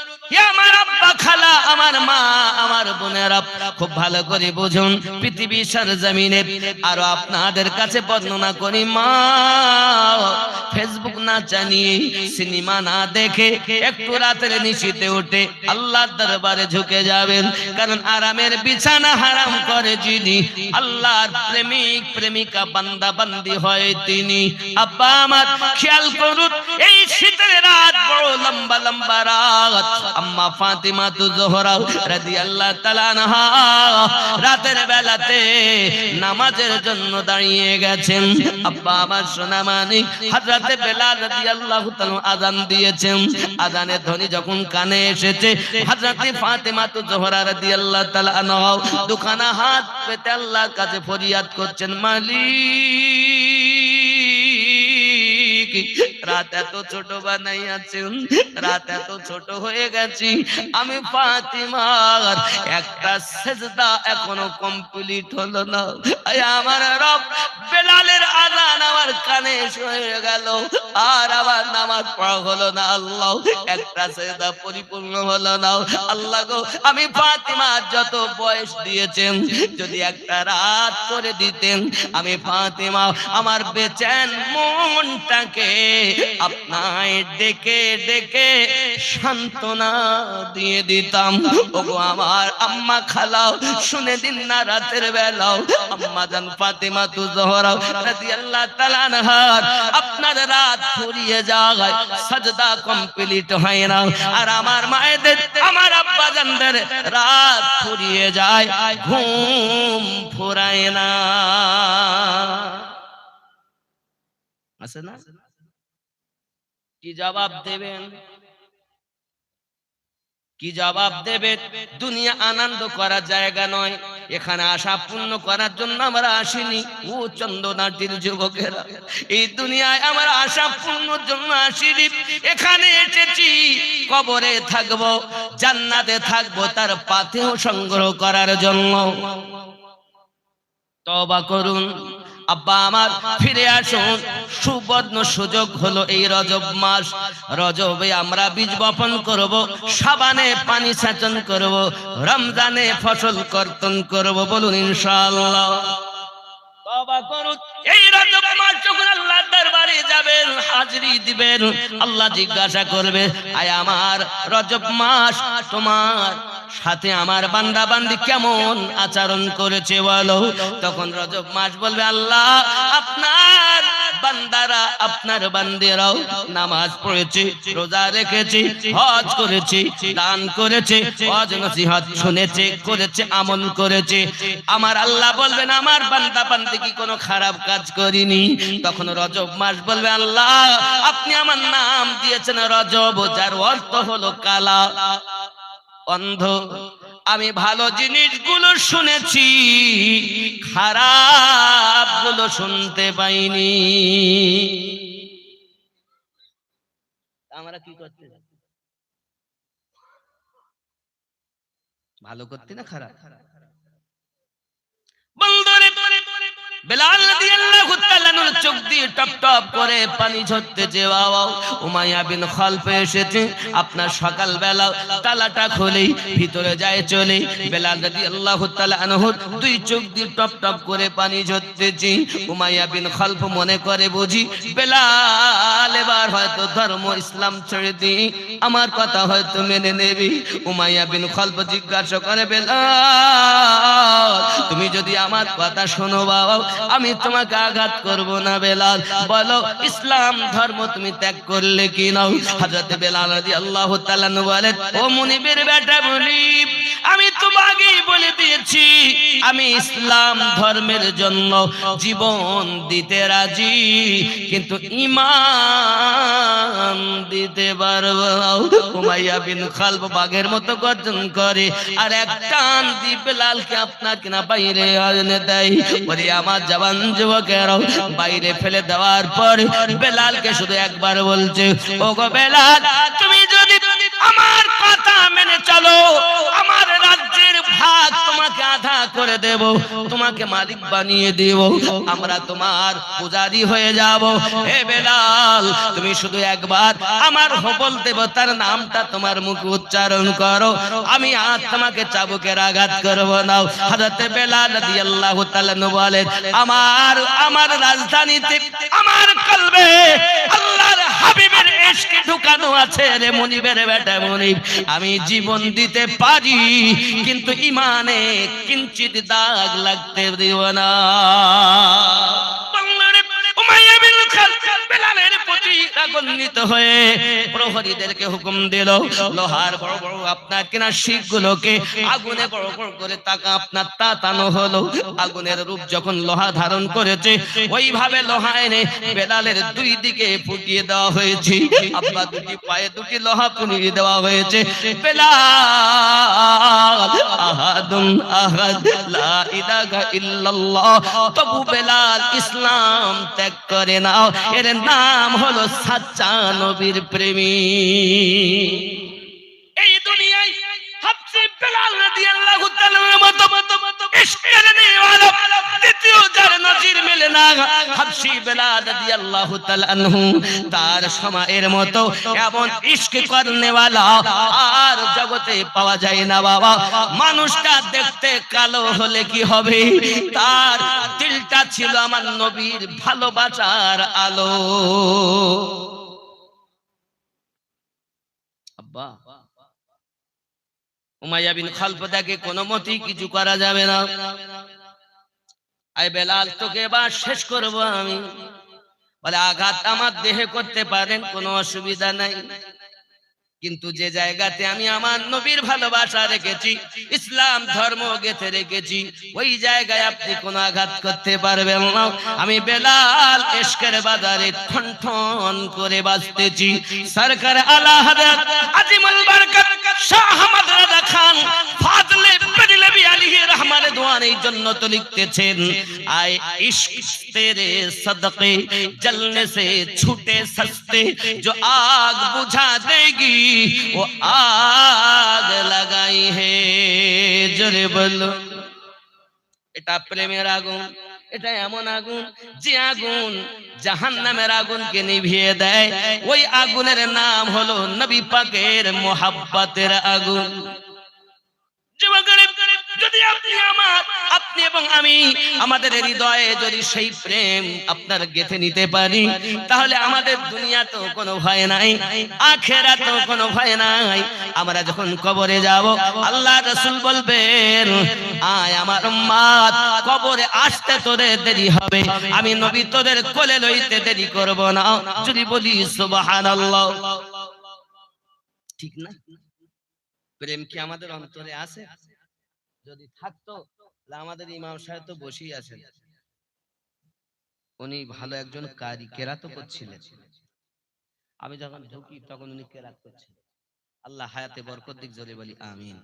আমার আব্বা, খালা, আমার মা, আমার বোনেরা খুব ভালো করে বুঝুন, পৃথিবীর সরজমিনে আরো আপনাদের কাছে বর্ণনা করি, মা ফেসবুক না জানিয়ে, সিনেমা না দেখে একটু রাতের নিশিতে উঠে আল্লাহর দরবারে ঝুঁকে যাবেন। কারণ আরামের বিছানা হারাম করে যিনি, আল্লাহর প্রেমিক প্রেমিকা বান্দা বান্দি হয় তিনি। আব্বা আমার খেয়াল করুন, এই শীতের রাত বড় লম্বা লম্বা রাত। আম্মা ফাতিমা জোহরা রাদিয়াল্লাহু তাআলা আনহা রাতের বেলাতে নামাজের জন্য দাঁড়িয়ে গেছেন। আব্বা আমার সোনা মানিক হযরতে বেলাল রাদিয়াল্লাহু তাআলা আযান দিয়েছেন। আযানের ধ্বনি যখন কানে এসেছে, হযরতে ফাতিমা জোহরা রাদিয়াল্লাহু তাআলা আনহা দুখানা হাত পেতে আল্লাহর কাছে ফরিয়াদ করছেন, মালিক রাত এত ছোট বানাইয়াছেন, রাত এত ছোট হয়ে গেছি, আমি ফাতিমার একটা সেজদা এখনো কমপ্লিট হলো না। আমার রব বেলালের আযান আমার কানে হয়ে গেল, আর আবার নামাজ পড়া হলো না, আল্লাহ একটা সেজদা পরিপূর্ণ হলো না। আল্লাহ গো, আমি ফাতিমা যত বয়স দিয়েছেন যদি একটা রাত করে দিতেন, আমি ফাতিমা আমার বেচেন মনটাকে আপনায় ডেকে ডেকে সান্ত্বনা দিয়ে দিতাম। ওগো আমার আম্মা খালাও, শুনে দিন না, রাতের বেলাও আম্মা জান ফাতিমা জোহরা রাদিয়াল্লাহু তাআলা আনহা আপনার রাত ফুরিয়ে যায়, সাজদা কমপ্লিট হয় না। আর আমার মায়েদের, আমার আব্বা জানদের রাত ফুরিয়ে যায়, ঘুম ফুরায় না। আছে না? কি জবাব দেবেন? কি জবাব দেবেন? দুনিয়া আনন্দ করার জায়গা নয়, এখানে আশা পূর্ণ করার জন্য আমরা আসিনি। ও চন্দনাটির যুবকেরা, এই দুনিয়ায় আমরা আশা পূর্ণর জন্য আসিনি, এখানে এসেছি কবরে থাকবো, জান্নাতে থাকবো, তার পাথেয় সংগ্রহ করার জন্য। তওবা করুন। আব্বা আমার ফিরে আসুন, সুবর্ণ সুযোগ হলো এই রজব মাস। রজবে আমরা বীজ বপন করব, শাবানে পানি সেচন করব, রমজানে ফসল কর্তন করব, বলুন ইনশাআল্লাহ। তওবা করুন। এই রজব মাস যখন আল্লাহর দরবারে যাবেন, হাজিরি দিবেন, আল্লাহ জিজ্ঞাসা করবে, আয় আমার রজব মাস তোমার সাথে আমার বান্দা বান্দি কেমন আচরণ করেছে বলো। তখন রজব মাস বলবে, আল্লাহ আপনার বান্দারা, আপনার বান্দিরাও নামাজ পড়েছে, রোজা রেখেছে, হজ করেছে, দান করেছে, ওয়াজ নসিহত শুনেছে, করেছে, আমল করেছে। আমার আল্লাহ বলবেন, আমার বান্দা বান্দি কি কোনো খারাপ কাজ করিনি? তখন রজব মাস বলবে, আল্লাহ আপনি আমার নাম দিয়েছেন রজব, যার অর্থ হলো কালা, অন্ধ। আমি ভালো জিনিসগুলো শুনেছি, খারাপ গুলো শুনতে পাইনি। আমরা কি করতে, ভালো করতে না খারাপ? বন্ধুরে, বেলাল রাদিয়াল্লাহু তাআলা নূর চোখ দিয়ে টপ টপ করে পানি ঝরতেছে। বাবা উমাইয়া বিন খালফ এসেছে, আপনার সকাল বেলা তালাটা খুলে ভিতরে যায় চলে। বেলাল রাদিয়াল্লাহু তাআলা আনহু দুই চোখ দিয়ে টপ টপ করে পানি ঝরতেছে। উমাইয়া বিন খালফ মনে করে বুঝি বেলাল এবার হয়তো ধর্ম ইসলাম ছেড়ে দিয়ে আমার কথা হয়তো মেনে নেবে। উমাইয়া বিন খালফ জিজ্ঞাসা করে, বেলাল তুমি যদি আমার কথা শোনো বাবা, আমি তোমাকে আঘাত করব না। বেলাল বলো, ইসলাম ধর্ম তুমি ত্যাগ করলে কি নাও? হযরত বেলাল রাদিয়াল্লাহু তাআলা বলেন, ও মুনিবের বেটা মুনিব, আমি তোমাকেই বলে দিয়েছি আমি ইসলাম ধর্মের জন্য জীবন দিতে রাজি, কিন্তু ঈমান দিতে পারবো না। উমাইয়া বিন খালফ বাঘের মতো গর্জন করে আর এক টান দিয়ে বেলালকে আপনাকে না বাইরে আনে দেয়। বলি আমার জওয়ান যুবকেরা, বাইরে ফেলে দেওয়ার পর বেলালকে শুধু একবার বলছে, ওগো বেলাল তুমি যদি আমার কথা মেনে চলো, আমার রাজ্যের ভাগ তোমাকে আধা করে দেব, তোমাকে মালিক বানিয়ে দেব, আমরা তোমার পূজারি হয়ে যাব। হে বেলাল তুমি শুধু একবার আমার হবল দেবতার নামটা তোমার মুখে উচ্চারণ করো, আমি আজ তোমাকে চাবুকের আঘাত করব না। হযরত বেলাল রাদিয়াল্লাহু তাআলা বলেন, আমার রাজধানীতে, আমার কলবে আল্লাহর হাবিবের ইশক ঢুকানো আছে রে মুনিবের বেটা মুনিব। আমি জীবন দিতে পারি, কিন্তু ঈমানে কিঞ্চিত দাগ লাগতে দেব না। উমাইয়া বিন খালফ বেলালের প্রতি রাগান্বিত হয়ে প্রহরীদেরকে হুকুম দিল, লোহার বড় বড় আপনার কিনা শিখগুলোকে আগুনে বড় বড় করে আপনার তাতানো হলো। আগুনের রূপ যখন লোহা ধারণ করেছে, ওইভাবে লোহা এনে বেলালের দুই দিকে ফুটিয়ে দেওয়া হয়েছে। আব্বা দুটি পায়ে দুটি লোহা পুড়িয়ে দেওয়া হয়েছে। বেলাল আহাদুন আহাদ লা ইলাহা ইল্লাল্লাহ, তবু বেলাল ইসলাম ত্যাগ করে না। এর নাম হলো সাচ্চা নবীর প্রেমী। এই দুনিয়ায় হাবশি বেলাল রাদিয়াল্লাহু তাআলার মতো ইশকের নিওয়ালা দ্বিতীয় যার নজির মেলে না। হাবশি বেলাল রাদিয়াল্লাহু তাআলা আনহু, তার সময়ের মতো এমন ইশক করনেওয়ালা আর জগতে পাওয়া যায় না বাবা। মানুষটা দেখতে কালো হলে কি হবে, তার দিলটা ছিল আমার নবীর ভালোবাসার আলো। আব্বা উমাইয়া বিন খালফ দেখে কোনো মতেই কিছু করা যাবে না। আয় বেলাল তোকে এবার শেষ করব আমি। বলে, আঘাত আমার দেহে করতে পারেন, কোনো অসুবিধা নাই, কিন্তু যে জায়গাতে আমি আমার নবীর ভালোবাসা রেখেছি, ইসলাম ধর্ম গেঁথে রেখেছি, ওই জায়গায় আপনি কোনো আঘাত করতে পারবেন না। আমি বেলাল ইশকের বাজারে ঠন ঠন করে বাজতেছি। সরকার আলা হযরত আজিমুল বরকত শাহ আহমদ রাজা খান ফাজলে বেরেলভি আলাইহি রহমান দোয়ান এই জন্য তো লিখতেছেন, আয় इश्क तेरे सदके जलने से छूटे सस्ते, जो आग बुझा देगी वो आग लगाई है। জোরে বলো, এটা প্রেমের আগুন। এটা এমন আগুন যে আগুন জাহান্নামের আগুনকে নিভিয়ে দেয়। ওই আগুনের নাম হলো নবী পাকের মোহাব্বতের আগুন। যদি আপনি এবং আমি আমাদের হৃদয়ে যদি সেই প্রেম আপনার গেঁথে নিতে পারি, তাহলে আমাদের দুনিয়াতেও কোনো ভয় নাই, আখিরাতেও কোনো ভয় নাই। আমরা যখন কবরে যাব, আল্লাহ রাসূল বলবেন, আয় আমার উম্মত, কবরে আসতে তোদের দেরি হবে, আমি নবী তোদের কোলে লইতে দেরি করব না। যদি বলি সুবহানাল্লাহ, ঠিক না? প্রেম কি আমাদের অন্তরে আছে? যদি থাকতো, তাহলে আমাদের ইমাম সাহেব তো বসেই আছেন, উনি ভালো একজন কারি কেরাত করছিলেন। আমি যখন ঢুকি তখন উনি কেরাত করছিলেন। আল্লাহ হায়াতে বরকত দিক, জোরে বলি আমিন।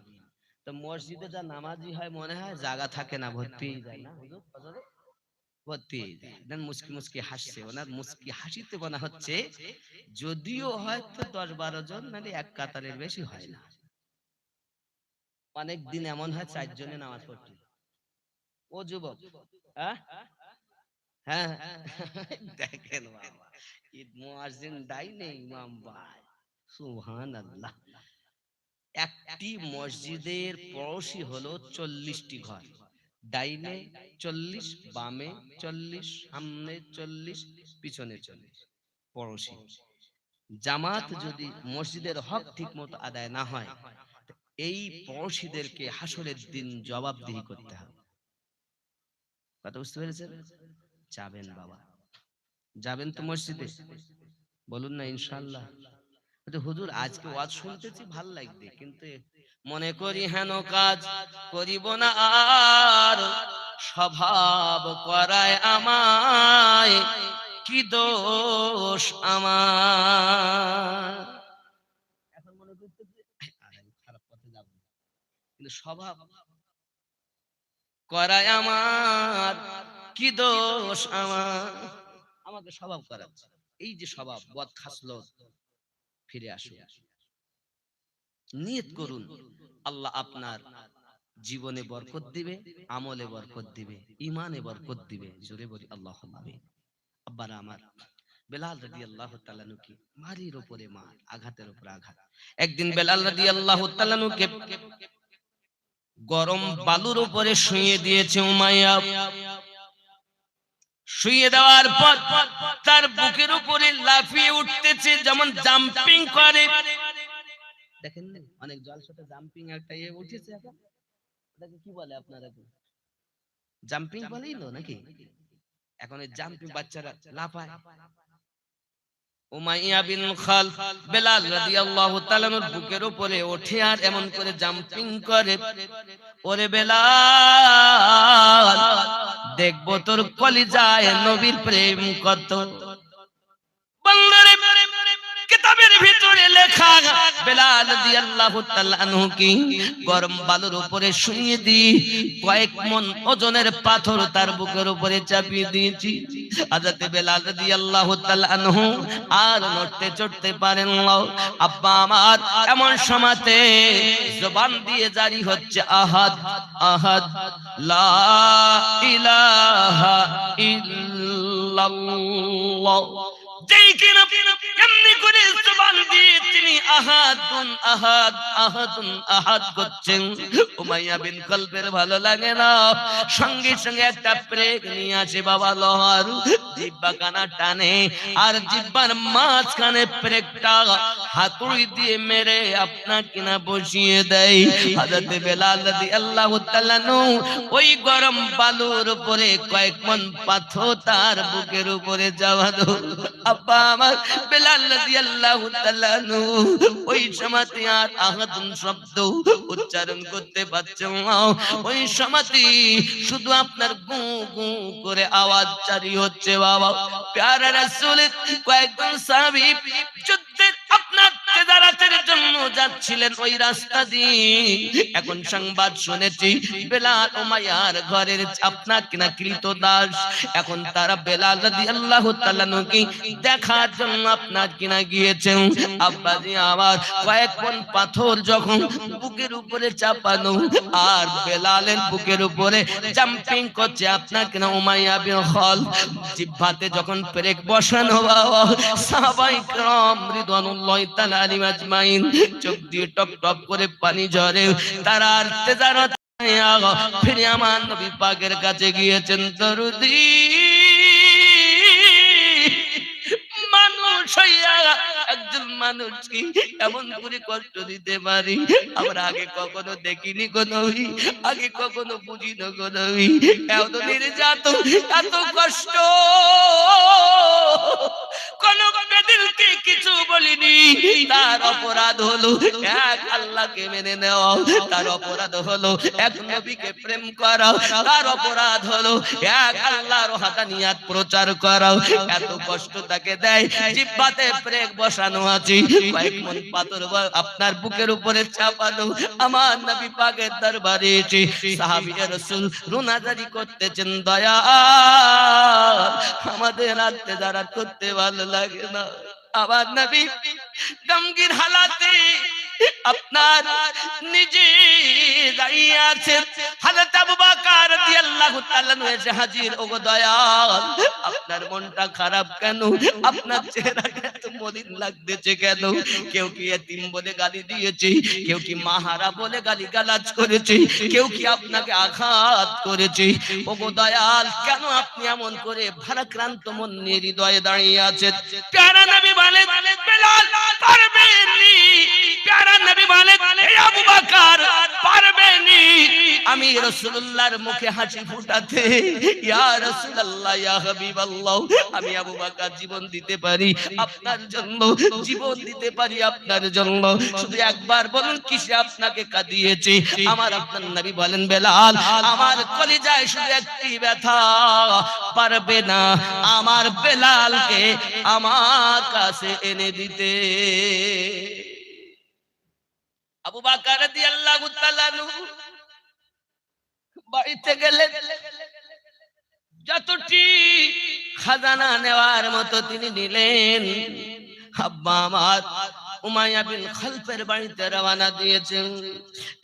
তো মসজিদে যা নামাজি হয় মনে হয় জায়গা থাকে না, ভর্তি হয়ে যায় না হুজুর? ফজরে ভর্তি হয়ে যায়। দেন মুস্কি মুস্কি হাসছে, ওনার মুস্কি হাসিতে মনে হচ্ছে যদিও হয়তো 10-12 জন, মানে এক কাতারের বেশি হয় না। অনেক দিন এমন হয় 4 জনে নামাজ পড়ছে। ও যুবক, হ্যাঁ হ্যাঁ, দেখেন বাবা, ঈদ মুয়াজ্জিন দাই নেই ইমাম ভাই, সুবহানাল্লাহ। একটি মসজিদের পড়োশি হলো 40টি ঘর, ডাইনে 40, বামে 40, সামনে 40, পিছনে 40 পড়োশি। জামাত যদি মসজিদের হক ঠিক মতো আদায় না হয়, এই পড়োশিদেরকে হাসরের দিন জবাবদিহি করতে হবে। কথা বুঝতে পেরেছেন? যাবেন বাবা, যাবেন তো মসজিদে? বলুন না ইনশাআল্লাহ। হুজুর আজকে ওয়াজ শুনতেছি ভাল লাগবে, কিন্তু মনে করি হেন কাজ করিব না আর, স্বভাব করায় আমায়, কি দোষ আমার। এখন মনে করতেছি আমি খারাপ পথে যাব, কিন্তু স্বভাব করায় আমার, কি দোষ আমার। আমাকে স্বভাব করাচ্ছে, এই যে স্বভাব বদ খাসলত, ফিরে আসুন, নিয়ত করুন, আল্লাহ আপনার জীবনে বরকত দিবে, আমলে বরকত দিবে, ইমানে বরকত দিবে। জোরে বলি আল্লাহুম্মা আমিন। আব্বারা আমার, বেলাল রাদিয়াল্লাহু তাআলা আনহু কি মারির উপরে মার, আঘাতের উপর আঘাত। একদিন বেলাল রাদিয়াল্লাহু তাআলা আনহুকে গরম বালুর উপরে শুইয়ে দিয়েছে উমাইয়া। শুইয়ে দেওয়ার পর তার বুকের উপরে লাফিয়ে উঠতেছে, যেমন জাম্পিং করে। দেখেন না অনেক জলসাতে জাম্পিং একটা উঠেছে, এখন এটাকে কি বলে আপনারা? জাম্পিং বলেই তো নাকি? এখন এই জাম্পিং বাচ্চারা লাফায়। উমাইয়া বিন খালফ বেলাল রাদিয়াল্লাহু তাআলার বুকের উপরে ওঠে আর এমন করে জাম্পিং করে, ওরে বেলাল দেখবো তোর কলিজায় নবীর প্রেম কত। বাংলারে কিতাবের ভিতরে লেখা, বেলাল রাদিয়াল্লাহু তাআলা আনহু কি গরম বালুর উপরে শুইয়ে দি কয়েক মণ ওজনের পাথর তার বুকের উপরে চাপিয়ে দিয়েছি। হযরত বেলাল রাদিয়াল্লাহু তাআলা আনহু আর নড়তে চড়তে পারেন না। আব্বা আমার, এমন সময়তে জবান দিয়ে জারি হচ্ছে আহাদ আহাদ লা ইলাহা ইল্লাল্লাহ। যেই কিনা এমনি করে জবান দিয়ে তিনি আহাদুন আহাদ আহাদুন আহাদ করছেন, উমাইয়া বিন খালফের ভালো লাগে না। সঙ্গে সঙ্গে একটা প্রেগ নিয়ে আসে বাবা লোহার, জিহ্বা কানা টানে আর জিহ্বার মাঝখানে প্রেগটা হাতুড়ি দিয়ে মেরে আপনা কিনা বসিয়ে দেয়। হযরত বেলাল রাদিয়াল্লাহু তাআলা ওই গরম বালুর উপরে কয়েক মণ পাথর তার বুকের উপরে যাওয়া দো। আব্বা আমার, বেলাল রাদিয়াল্লাহু তাআলা ওই সময়তে আর আহাদুন শব্দ উচ্চারণ করতে পারছে না। ওই সময়তে শুধু আপনার গু গু করে আওয়াজ জারি হচ্ছে বাবা। প্যারা রাসূলের কয়েকজন সাহাবী যুদ্ধে আপনার তেজারাতের জন্য যাচ্ছিলেন ওই রাস্তা দিয়ে। এখন সংবাদ শুনেছি বেলাল উমাইয়ার ঘরের আপনার কিনা কৃতদাস। এখন তারা বেলাল রাদিয়াল্লাহু তাআলা কে দেখার জন্য আপনার কিনা গিয়েছেন। আব্বাজি আমার, কয়েক মণ পাথর যখন বুকের উপরে চাপানো আর বেলালের বুকের উপরে জাম্পিং করছে আপনার কিনা উমাইয়া বিন খালফ, জিহ্বাতে যখন পেরেক বসানো বাবা, সাহাবায়ে কেরাম রিদওয়ানুল্লাহি তাআলা আলাইহিম আজমাইন চোখ দিয়ে টপ টপ করে পানি ঝরে। তারা তেজারত ফিরে আমার নবী পাকের কাছে গিয়েছেন দরুদি মানুষ হইয়া একজন মানুষকে এমন করে কষ্ট দিতে পারি আমরা আগে কখনো দেখিনি গো নবী, আগে কখনো বুঝিনি গো নবী। এত নির্যাতন, এত কষ্ট, কোন বেদিনকে কিছু বলিনি। তার অপরাধ হলো এক আল্লাহকে মেনে নেওয়া, তার অপরাধ হলো এক নবীকে প্রেম করা, তার অপরাধ হলো এক আল্লাহর ওয়াহদানিয়াত প্রচার করা। এত কষ্ট তাকে দেয়, জিহ্বাতে প্রেক বসানো আছে, কয়েক মন পাথর আপনার বুকের উপরে চাপানো। আমার নবী পাকের দরবারে এসে সাহাবীয়ে রাসূল রুনাজারি করতেছেন, দয়া আমাদের রাতে যারা করতে ভালো লাগে না। আমার নবী গমগীন হালাতে আপনার নিজে দাঁড়িয়ে আছেন। হযরত আবু বকর রাদিয়াল্লাহু তাআলা এসে হাজির। ওগো দয়াল, আপনার মনটা খারাপ কেন? আপনার চেহারাটা এত মলিন লাগতেছে কেন? কেউ কি এতিম বলে গালি দিয়েছে, কেউ কি মাহারা বলে গালিগালাজ করেছে, কেউ কি আপনাকে আঘাত করেছে? ওগো দয়াল, কেন আপনি এমন করে ভারাক্রান্ত মন নিয়ে হৃদয়ে দাঁড়িয়ে আছেন? প্যারা নবী বলে, বেলাল পারবেনি। প্যারা নবী বলে, হে আবু বকর পারবেনি আমি রাসূলুল্লাহর মুখে হাসি ফুটাতে। ইয়া রাসূলুল্লাহ, ইয়া হাবিবাল্লাহ, আমি আবু বকর জীবন দিতে পারি আপনার জন্য, জীবন দিতে পারি আপনার জন্য। শুধু একবার বলুন কিসে আপনাকে কাঁদিয়েছে? আমার আপনার নবী বলেন, বেলাল আমার কলিজায় শুধু একটি ব্যথা, পারবে না আমার বেলালকে আমার কাছে এনে দিতে। আবু বকর রাদিয়াল্লাহু তাআলা বাড়িতে গেলেন, যতটি খাজানা নেওয়ার মতো তিনি নিলেন। আব্বা আমার উমাইয়া বিন খালফের বাড়িতে রওনা দিয়েছেন।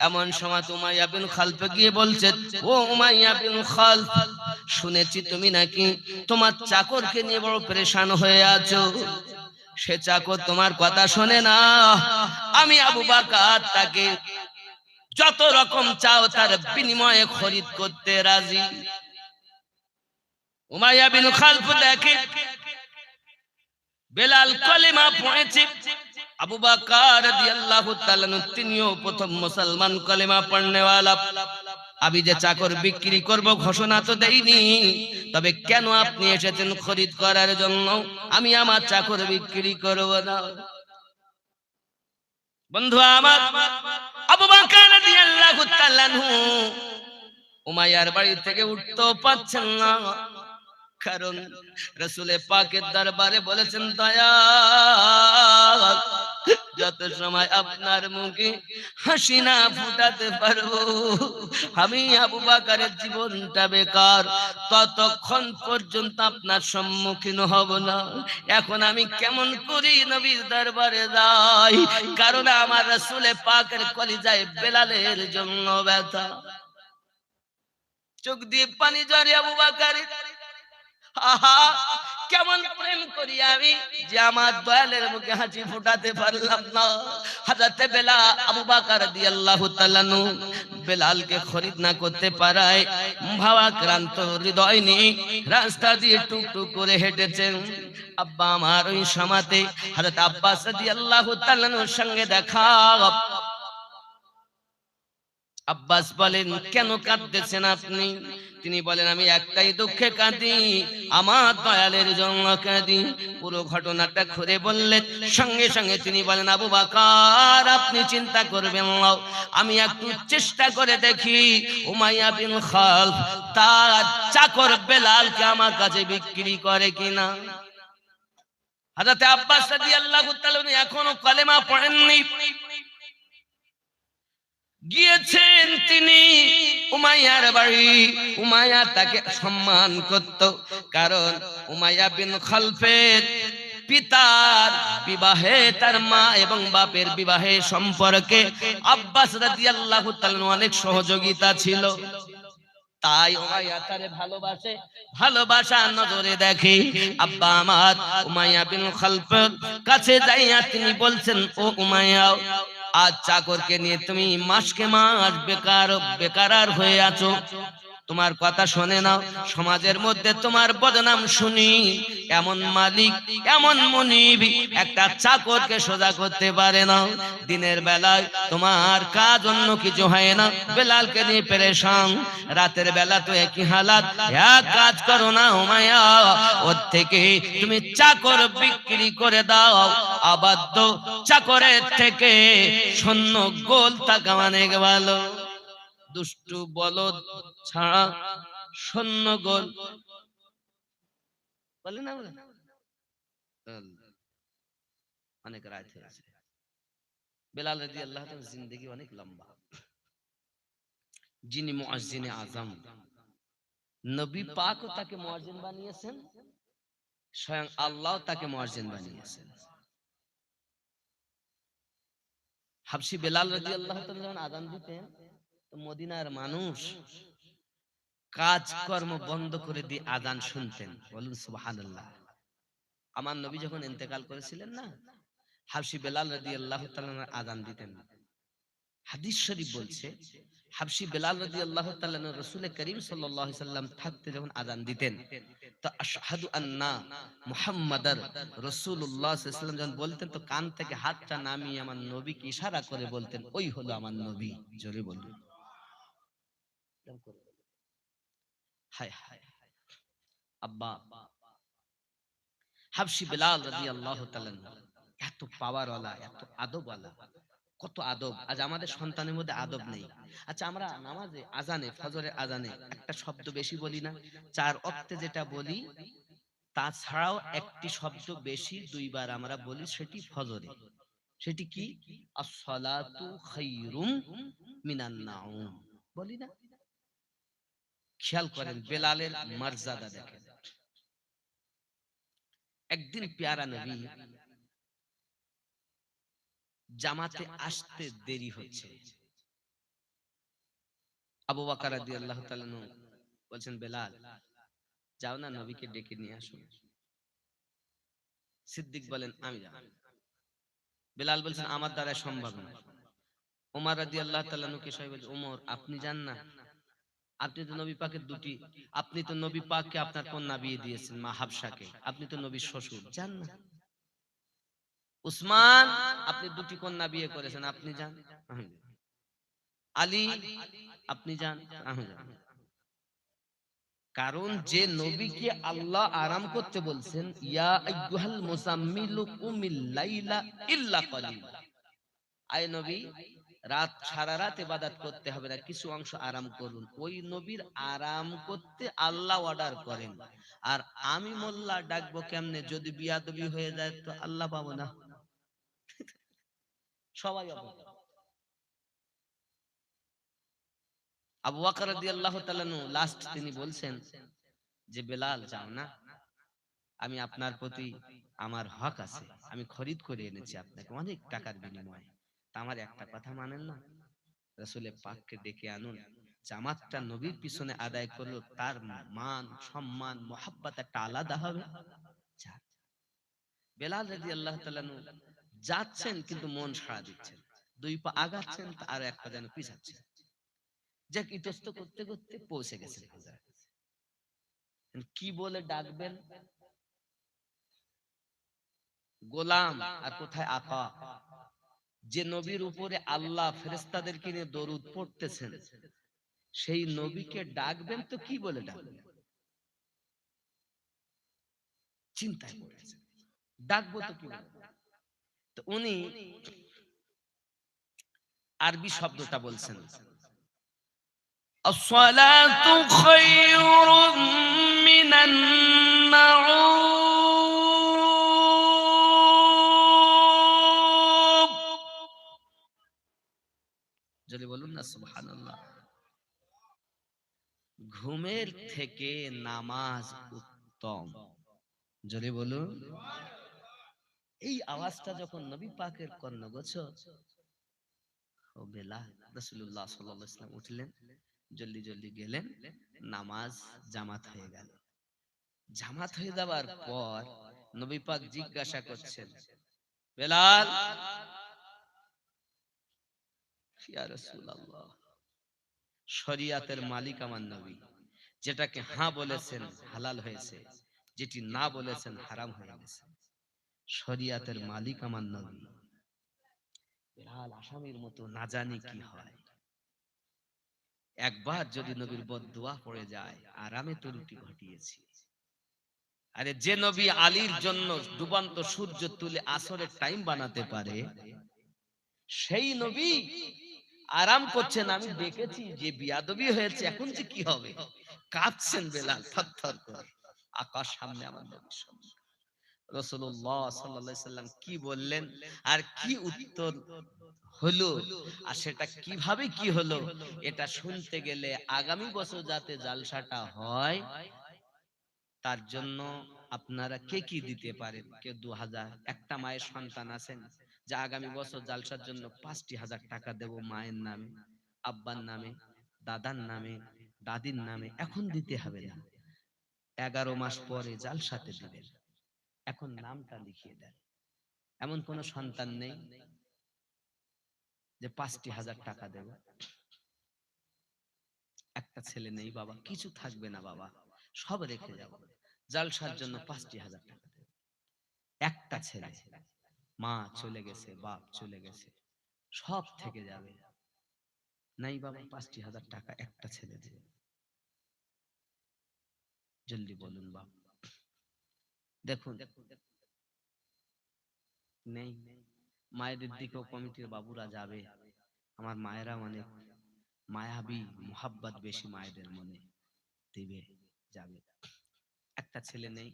এমন সময় উমাইয়া বিন খালফ গিয়ে বলছে, ও উমাইয়া বিন খালফ, শুনেছি তুমি নাকি তোমার চাকরকে নিয়ে বড় পেরেশান হয়ে আছো। সে চাকর তোমার কথা শোনে না। আমি আবু বকর তাকে যত রকম চাও তার বিনিময়ে খরিদ করতে রাজি। উমাইয়া বিন খালফ দেখে বেলাল কলেমা পড়েছে। আবু বকর রাদিয়াল্লাহু তাআলা তিনিও প্রথম মুসলমান কলেমা পড়নেওয়ালা। আমি যে চাকর বিক্রি করব ঘোষণা তো দেইনি, তবে কেন আপনি এসেছেন খরিদ করার জন্য? আমি আমার চাকর বিক্রি করব না। বন্ধু আমার, আবু বকর রাদিয়াল্লাহু তাআলা উমাইয়ার বাড়ি থেকে উঠতেও পাচ্ছেন না, কারণ রাসূলে পাকের দরবারে বলেছেন, দয়াল যত সময় আপনার মুখে হাসি না ফুটাতে পারবো আমি আবু বকরের জীবনটা বেকার, ততক্ষণ পর্যন্ত আপনার সম্মুখীন হব না। এখন আমি কেমন করি নবীর দরবারে যাই, কারণ আমার রাসূলে পাকের কলিজায় বেলালের জন্য ব্যথা। চোখ দিয়ে পানি ঝরে আবু বকরের। আহা, কেমন প্রেম করি আমি যে আমার দয়ালের মুখে হাসি ফোটাতে পারলাম না। হযরতে বেলাল, আবু বকর রাদিয়াল্লাহু তাআলা বেলালকে খরিদ না করতে পারায় ভাবাক্রান্ত হৃদয় নিয়ে রাস্তা দিয়ে টুকটুক করে হেঁটেছেন। আব্বা আমার ওই সমাতে হযরত আব্বাস রাদিয়াল্লাহু তাআলার সঙ্গে দেখা। আব্বাস বলেন, কেন কাঁদতেছেন আপনি? তিনি বলেন, আমি একটাই দুঃখে কাঁদি, আমার দয়ালের জন্য কাঁদি। পুরো ঘটনাটা ঘুরে বললেন। সঙ্গে সঙ্গে তিনি বলেন, আবু বকর আপনি চিন্তা করবেন না, আমি একটু চেষ্টা করে দেখি উমাইয়া বিন খালফ তার চাকর বেলালকে আমার কাছে বিক্রি করে কিনা। হযরত আব্বাস রাদিয়াল্লাহু তাআলা এখনো কলেমা পড়েননি, গিয়েছেন তিনি উমাইয়ার বাড়ি। উমাইয়া তাকে সম্মান করত, কারণ উমাইয়া বিন খালফের পিতার বিবাহে, তার মা এবং বাপের বিবাহে সম্পর্কে আব্বাস রাদিয়াল্লাহু তাআলা অনেক সহযোগিতা ছিল। তাই উমাইয়া তারে ভালোবাসে, ভালোবাসার নজরে দেখে। আব্বা আমার উমাইয়া বিন খালফের কাছে যাইয়া তিনি বলছেন, ও উমাইয়া, আজ চাকরকে নিয়ে তুমি মাসকে মাস বেকার বেকার হয়ে আছো, তোমার কথা শোনে না, সমাজের মধ্যে তোমার বদনাম শুনি। এমন মালিক, এমন মনিব একটা চাকরকে সোজা করতে পারে না। দিনের বেলায় তোমার কাজ অন্য কিছু হয় না, বেলালকে নিয়ে পেরেশান। রাতের বেলা তো একই হালাত, এক কাজ করো না উমাইয়া, ওর থেকে তুমি চাকর বিক্রি করে দাও। আবাদ্য চাকরের থেকে শূন্য গোল টাকা অনেক ভালো। দুষ্টু বলদ ছাড়া শূন্য গোল বলে না, বলে অনেক রাত হয়েছে। বেলাল রাদিয়াল্লাহু তাআলার জিন্দেগি অনেক লম্বা। যিনি মুয়াজ্জিনে আজম, নবী পাকও তাকে মুয়াজ্জিন বানিয়েছেন, স্বয়ং আল্লাহ তাকে মুয়াজ্জিন বানিয়েছেন। হাবশী বেলাল রাদিয়াল্লাহু তাআলা যখন আযান দিতেন, তো মদিনার মানুষ কাজকর্ম বন্ধ করে দিয়ে আযান শুনতেন। বলুন সুবহানাল্লাহ। আমার নবী যখন ইন্তেকাল করেছিলেন না, হাবশী বেলাল রাদিয়াল্লাহু তাআলা আযান দিতেন। হাদিস শরীফ বলছে, হাবশী বেলাল রাদিয়াল্লাহু তাআলা রাসূল করিম সাল্লাল্লাহু আলাইহি সাল্লাম থাকতে যখন আযান দিতেন, তো আশহাদু আন্না মুহাম্মাদার রাসূলুল্লাহ সাল্লাল্লাহু আলাইহি ওয়াসাল্লাম যখন বলতেন, তো কান থেকে হাতটা নামিয়ে আমার নবীকে ইশারা করে বলতেন, ওই হলো আমার নবী। জোরে বলুন। হায় হায় আব্বা, হাবশী বেলাল রাদিয়াল্লাহু তাআলা এত পাওয়ারওয়ালা, এত আদবওয়ালা, কত আদব। আজ আমাদের সন্তানের মধ্যে আদব নেই। আচ্ছা, আমরা নামাজে আজানে, ফজরের আজানে একটা শব্দ বেশি বলি না? চার ওয়াক্তে যেটা বলি তাছাড়াও একটি শব্দ বেশি দুইবার আমরা বলি, সেটি ফজরে। সেটি কি? আস-সালাতু খায়রুম মিনান নাউম বলি না? খেয়াল করেন বেলালের মর্যাদা দেখেন। একদিন পেয়ারা নবী জামাতে আসতে দেরি হচ্ছে। আবু বকর রাদিয়াল্লাহু তাআলা বলছেন, বেলাল যাও না, নবীকে ডেকে নিয়ে আসো। সিদ্দিক বলেন, আমি যাব। বেলাল বলছেন, আমার দ্বারা সম্ভব না। ওমর রাদিয়াল্লাহু তাআলা কে সবাই বলছে, ওমর আপনি যান না, আপনি তো নবী পাকের দুটি, আপনি তো নবী পাককে আপনার কন্যা বিয়ে দিয়েছেন মা হাফসাকে, আপনি তো নবীর শ্বশুর, যান না। উসমান, আপনি দুটি কন্যা বিয়ে করেছেন, আপনি যান। আলী, আপনি যান, আমি যাব। কারণ যে নবীকে আল্লাহ আরাম করতে বলছেন, ইয়া আইয়ুহাল মুজাম্মিলু কুমিল লাইলা ইল্লা কালিলা, আয় নবী রাত সারা রাত ইবাদত করতে হবে না, কিছু অংশ আরাম করুন। ওই নবীর আরাম করতে আল্লাহ অর্ডার করেন। আর আমি মোল্লা ডাকবো কেমনে? যদি বিয়াদবি হয়ে যায় তো আল্লাহ পাবো না, সবাই অবগত। আবু বকর রাদিয়াল্লাহু তাআলা লাস্ট তিনি বলছেন যে, বেলাল যাও না, আমি আপনার প্রতি আমার হক আছে, আমি খরিদ করে এনেছি আপনাকে অনেক টাকার বিনিময়ে, তা আমার একটা কথা মানেন না? রাসূলে পাককে ডেকে আনুন, জামাতটা নবীর পিছনে আদায় করলো, তার মান সম্মান মহব্বত একটা আলাদা হবে। বেলাল রাদিয়াল্লাহু তাআলা যাচ্ছেন কিন্তু মন সাড়া দিচ্ছেন, দুই পা আগাচ্ছেন আর এক পা যেন পিছাচ্ছেন। যাক, ইতস্ত করতে করতে পৌঁছে গেছেন। কি বলে ডাকবেন? গোলাম আর কোথায় আকা? যে নবীর উপরে আল্লাহ ফেরেশতাদেরকে নিয়ে দরুদ পড়তেছেন, সেই নবীকে ডাকবেন তো কি বলে ডাকবেন? চিন্তায় পড়েছেন, ডাকবো তো কি বলে? তো উনি আরবি শব্দটা বলছেন, আসসালাতু খায়রুম মিনান নাউম। যদি বলুন না সুবহানাল্লাহ। ঘুমের থেকে নামাজ উত্তম। যদি বলুন। এই আওয়াজটা যখন নবী পাকের কর্ণগোচর, ও বেলাল, রাসূলুল্লাহ সাল্লাল্লাহু আলাইহি ওয়াসাল্লাম উঠলেন, জলদি জলদি গেলেন, নামাজ জামাত হয়ে গেল। জামাত হয়ে যাওয়ার পর নবী পাক জিজ্ঞাসা করছেন, বেলাল ইয়া রাসূলুল্লাহ, শরিয়াতের মালিক আমার নবী, যেটাকে হ্যাঁ বলেছেন হালাল হয়েছে, যেটি না বলেছেন হারাম হয়ে গেছে। শরিয়াতের মালিক আমার নবী, বেলাল আসামির মতো না জানি কি হয়। একবার যদি নবীর বদদুয়া পড়ে যায়, আরামে ত্রুটি ঘটিয়েছি। আরে যে নবী আলীর জন্য ডুবান্ত সূর্য তুলে আসরের টাইম বানাতে পারে, সেই নবী আরাম করছেন। আমি দেখেছি যে বিয়াদবি হয়েছে, এখন যে কি হবে, কাঁপছেন বেলাল থরথর করে। আকাশ সামনে আমার নবীর সামনে, রাসূলুল্লাহ সাল্লাল্লাহু আলাইহি সাল্লাম কি বললেন আর কি উত্তর হলো, আর সেটা কিভাবে কি হলো, এটা শুনতে গেলে আগামী বছর যাতে জালসাটা হয়, তার জন্য আপনারা কে কি দিতে পারেন? কেউ 2000, একটা মায়ের সন্তান আছেন যে আগামী বছর জালসার জন্য 5,000 টাকা দেব মায়ের নামে, আব্বার নামে, দাদার নামে, দাদির নামে, এখন দিতে হবে না, 11 মাস পরে জালসাতে দিবেন, এখন নামটা লিখিয়ে দেন। এমন কোন সন্তান নেই যে 5,000 টাকা দেব? একটা ছেলে নেই বাবা, কিছু থাকবে না বাবা, সব রেখে যাব, জালসার জন্য 5,000 টাকা দেব। একটা ছেলে, মা চলে গেছে, বাপ চলে গেছে, সব থেকে যাবে, নাই বাবা 5,000 টাকা একটা ছেলে দেবে। জলদি বলুন বাপ। দেখুন নেই, মায়েদের দিকেও কমিটির বাবুরা যাবে, আমার মায়েরা অনেক মায়াবী, মোহাব্বত বেশি মায়েদের মনে, দিবে, যাবে। একটা ছেলে নেই,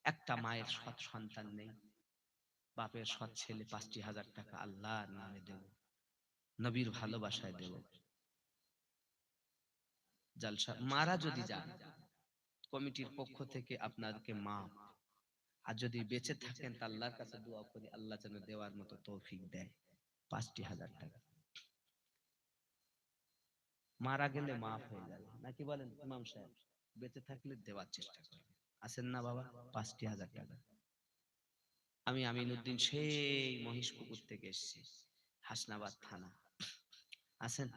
একটা মায়ের সৎ সন্তান নেই, বাপের সৎ ছেলে, 5,000 টাকা আল্লাহর নামে দেব, নবীর ভালোবাসায় দেব। জালসা মারা যদি যান, কমিটির পক্ষ থেকে আপনাদেরকে মাফ, আর যদি বেঁচে থাকেন তা আল্লাহর কাছে দোয়া করি আল্লাহ যেন দেওয়ার মতো তৌফিক দেয়। 5,000 টাকা মারা গেলে মাফ হয়ে যাবে, নাকি বলেন ইমাম সাহেব? বেঁচে থাকলে দেওয়ার চেষ্টা করবেন, আছেন না বাবা? 5,000 টাকা। আমি আমিনউদ্দিন সেই মহিষপুকুর থেকে এসেছি, হাসনাবাদ থানা, আছেন?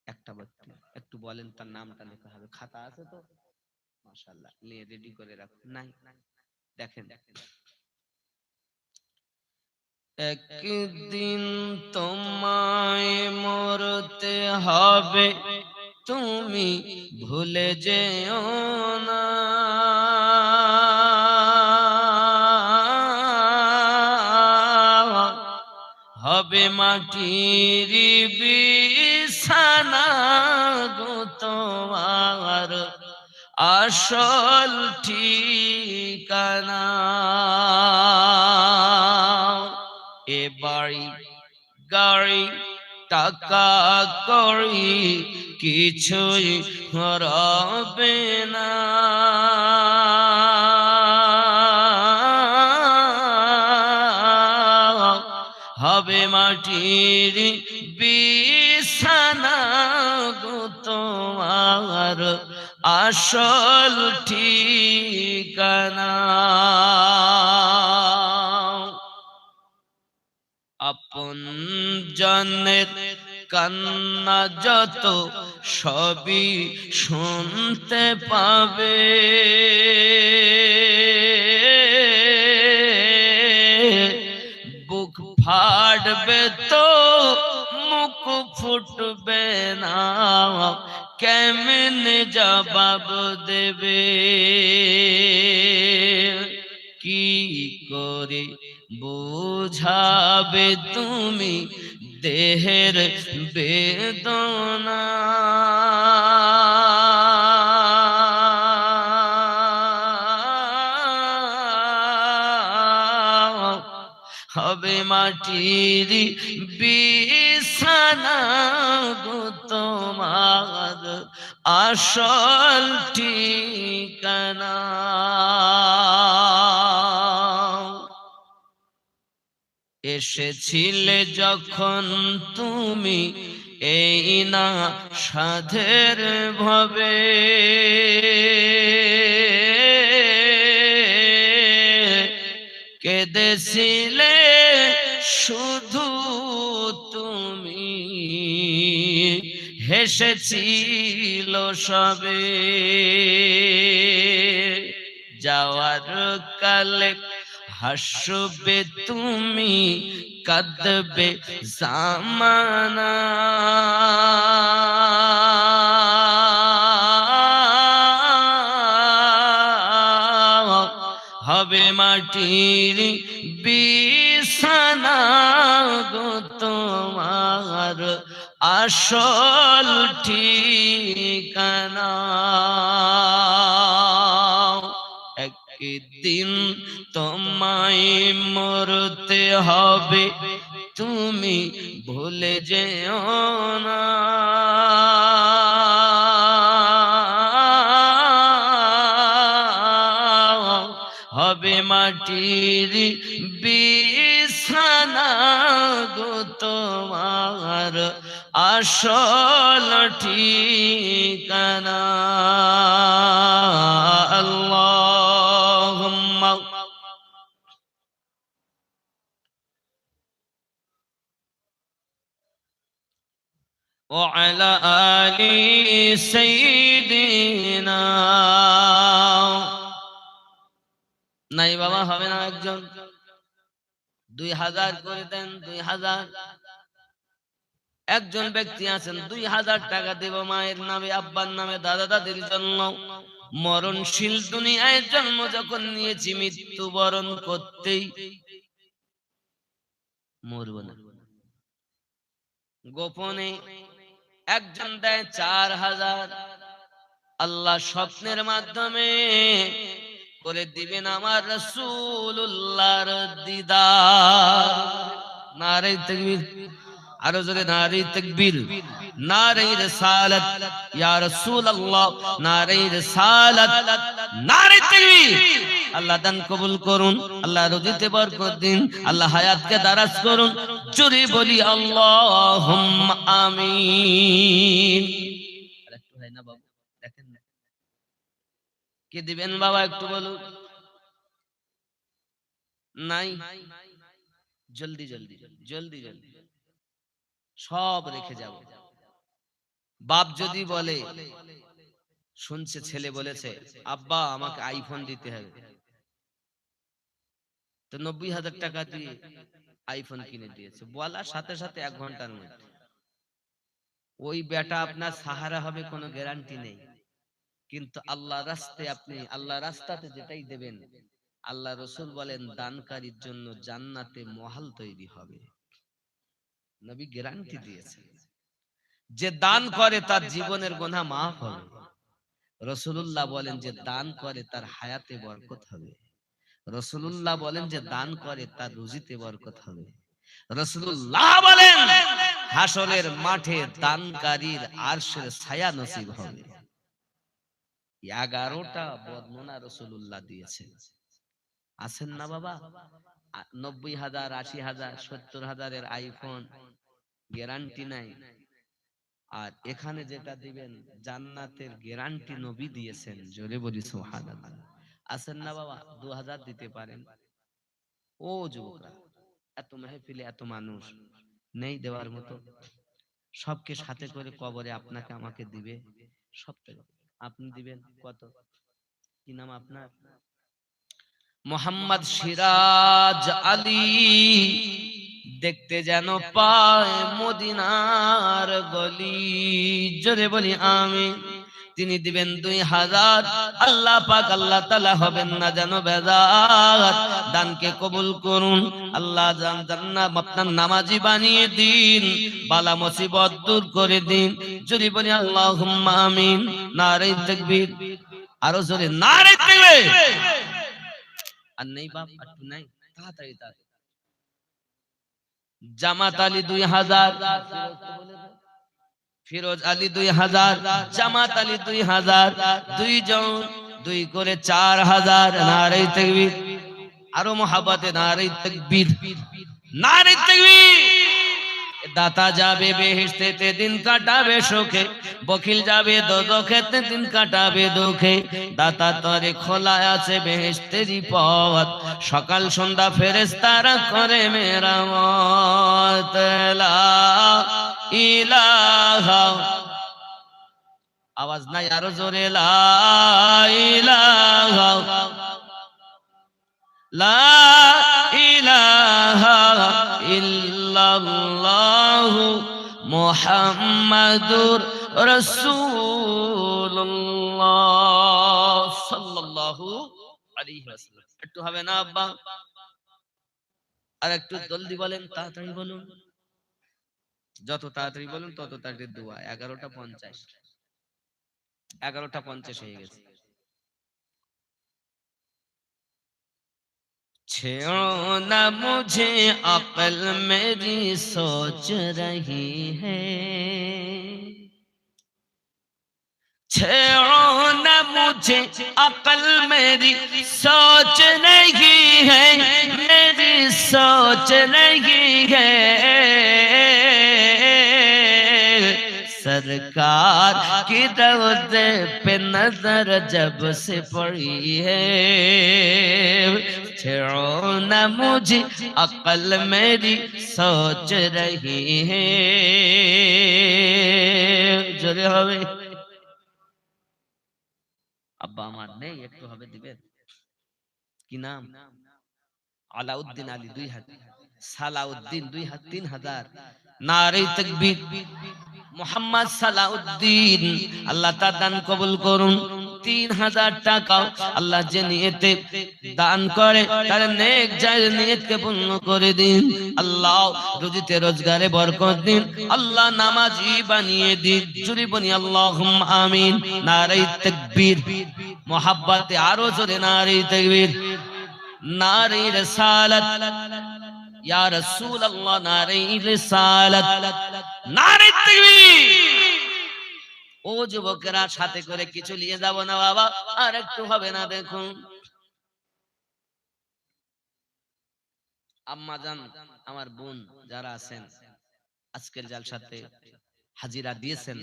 একটা ব্যক্তি একটু বলেন, তার নামটা লেখা হবে, খাতা আছে তো? মাশাআল্লাহ, নিয়ে রেডি করে রাখুন। নাই, দেখেন, একদিন তোমায় মরতে হবে, তুমি ভুলে যেও না, হবে মাটির বিছানা গো তোমার আসল ঠিকানা। এ বাড়ি গাড়ি টাকা করি কিছুই রবে না, হবে মাটির বিছানা গো তোমার আসল ঠিকানা। আপন জনের কান্না যত সবই শুনতে পাবে, বুক ফাটবে তো মুখ ফুটবে না, কেমনে জবাব দেবে, কি করে বুঝাবে তুমি দেহের বেদনা, হবে মাটির বিছানা গো তোমার আসল ঠিকানা। এসেছিলে যখন তুমি এই না সাধের ভবে, কেঁদেছিলে শুধু তুমি ভেসেছিল সবে, যাওয়ার কালে হাসবে তুমি, কাঁদবে জামানা। হবে মাটির বিছানা গো তোমার আসল ঠিকানা। একদিন তোমায় মরতে হবে, তুমি ভুলে যেও না। হবে মাটির বিছানা গো তোমার আসল ঠিকানা। আল্লাহুম্মা ওয়া আলা আলি সাইয়্যিদিনা। নাই বাবা, হবে না। একজন 2000 করে দেন, 2000। একজন ব্যক্তি আছেন 2000 টাকা দেব মায়ের নামে, আব্বার নামে, দাদা দাদির জন্য। মরণশীল দুনিয়ায় জন্ম যখন নিয়েছি, মৃত্যুবরণ করতেই মরব না। গোপনে একজন দেয় 4000। আল্লাহ স্বপ্নের মাধ্যমে করে দিবেন আমার রাসূলুল্লাহর দিদার। নারে তাকবীর, আরো জোরে নারে তাকবীর, নারে রিসালাত ইয়া রাসূলুল্লাহ, নারে রিসালাত, নারে তাকবীর। আল্লাহ দান কবুল করুন, আল্লাহ রুজিতে বরকত দিন, আল্লাহ হায়াতকে দারাজ করুন। জোরে বলি আল্লাহুম্মা আমিন। আরেকটু হয় না বাবু, দেখেন না কে দিবেন বাবা, একটু বলুন। নাই, জলদি জলদি জলদি জলদি সব রেখে যাব। বাপ যদি বলে, শুনছে ছেলে বলেছে আব্বা আমাকে আইফোন দিতে হবে, তো 90,000 টাকা দিয়ে আইফোন কিনে দিয়েছে, বলার সাথে সাথে 1 ঘন্টার মধ্যে ওই বেটা আপনার সাহারা হবে, কোনো গ্যারান্টি নেই। কিন্তু আল্লাহ রাস্তায় আপনি আল্লাহ রাস্তাতে যেটাই দেবেন, আল্লাহ রাসূল বলেন দানকারীর জন্য জান্নাতে মহল তৈরি হবে। নবী গ্যারান্টি দিয়েছেন যে দান করে তার জীবনের গুনাহ মাফ হবে। রাসূলুল্লাহ বলেন যে দান করে তার হায়াতে বরকত হবে। রাসূলুল্লাহ বলেন যে দান করে তার রুজিতে বরকত হবে। রাসূলুল্লাহ বলেন হাসরের মাঠে দানকারীর আরশের ছায়া নসিব হবে। 11টা বর্ণনা রাসূলুল্লাহ দিয়েছেন। আছেন না বাবা? 90,000, 80,000, 70,000 এর আইফোন, গ্যারান্টি নাই। আর এখানে যেটা দিবেন জান্নাতের গ্যারান্টি নবী দিয়েছেন। জোরে বলি সুবহানাল্লাহ। আছেন না বাবা? 2000 দিতে পারেন। ও যুবকরা, এত মাহফিলে এত মানুষ নেই দেওয়ার মতো, সবকে সাথে করে কবরে আপনাকে আমাকে দিবে। সবটাই আপনি দিবেন। কত? কি নাম আপনার? মোহাম্মদ সিরাজ আলী। দেখতে যেন পায় মদিনার গলি। জোরে বলি আমিন। তিনি দিবেন 2000। আল্লাহ পাক আল্লাহ তাআলা হবেন না যেন বেজাত। দানকে কবুল করুন আল্লাহ। জান্নাত আপনার নামাজি বানিয়ে দিন, বালা মুসিবত দূর করে দিন। জোরে বলি আল্লাহুম্মা আমিন। নারে তাকবীর, আরো জোরে নারে তাকবীর। আর নেই বাপ, একটু নাই, তাড়াতাড়ি তাড়াতাড়ি। জামাত আলী 2000, ফিরোজ আলী 2000, জামাত আলী 2000, দুইজন 2 করে 4000। নারে তাকবীর, আরো মোহাব্বতে নারে তাকবীর, নারে তাকবীর। দাতা যাবে বেহেশতেতে, দিন কাটাবে সুখে। বখিল যাবে দোজখেতে, দিন কাটাবে দুঃখে। দাতা তরে খোলা আছে বেহেশতেরই পথ, সকাল সন্ধ্যা ফেরেশতারা করে মেরামত। লা ইলাহা আওয়াজ নাই, আরো জোরে লা ইলাহা লা ইলাহা ইল্লাল্লাহু মুহাম্মাদুর রাসূলুল্লাহ সাল্লাল্লাহু আলাইহি ওয়াসাল্লাম। একটু হবে না আব্বা? আর একটু জলদি বলেন, তাড়াতাড়ি বলুন, যত তাড়াতাড়ি বলুন তত তাড়াতাড়ি দোয়া। 11:50, 11:50 হয়ে গেছে। छेड़ो न मुझे अक्ल मेरी सोच रही है, छेड़ो न मुझे अक्ल मेरी सोच नहीं है, मेरी सोच नहीं है। सरकार की रोज़े पे नजर जब से पड़ी है, छेड़ो न मुझे अक्ल मेरी सोच रही है। জোরে হবে। আব্বা আমার নেই, একটু হবে দিবেন? কি নাম? আলাউদ্দিন আলী 2 হাত, সালাউদ্দিন 2 হাত 3000, নারে তাকবীর। মোহাম্মদ সালাউদ্দিন, আল্লাহ তার দান কবুল করুন। 3000 টাকা আল্লাহ যে নিয়তে দান করে তার নেক জায়েজ নিয়তকে পূর্ণ করে দিন। আল্লাহ রুজিতে রোজগারে বরকত দিন, আল্লাহ নামাজি বানিয়ে দিন। জোরে বলি আল্লাহুম্মা আমিন। নারে তাকবীর। মোহাব্বতে আরো জোরে নারে তাকবীর। নারে রিসালাত, ইয়া রাসূলুল্লাহ, নারে রিসালাত, নারে তাকবীর। ও যুবকেরা, সাথে করে কিছু নিয়ে যাব না বাবা? আর একটু হবে না? দেখুন আম্মা জান, আমার বোন যারা আছেন আজকের জালসাতে হাজিরা দিয়েছেন,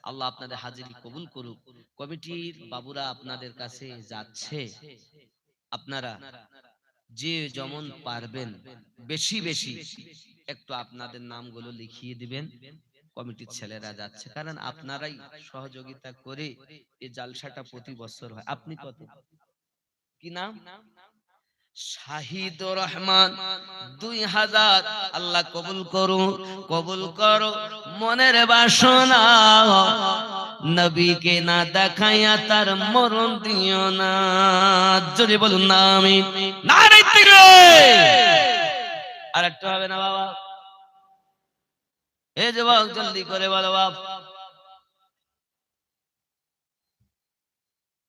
আল্লাহ আপনাদের হাজিরি কবুল করুক। কমিটির বাবুরা আপনাদের কাছে যাচ্ছে, আপনারা যে যেমন পারবেন বেশি বেশি একটু আপনাদের নামগুলো লিখিয়ে দিবেন। কমিটির ছেলেরা যাচ্ছে, কারণ আপনারাই সহযোগিতা করে এই জালসাটা প্রতি বছর হয়। আপনি কত, কি নাম? শাহিদুর রহমান 2000। আল্লাহ কবুল করুন, কবুল করো। মনের বাসনা নবীকে না দেখাইয়া তার মরণ দিও না। জোরে বলুন না আমিন। নারে তাকবীর। আর একটু হবে না বাবা? এই যুবক জলদি করে বলো বাপ,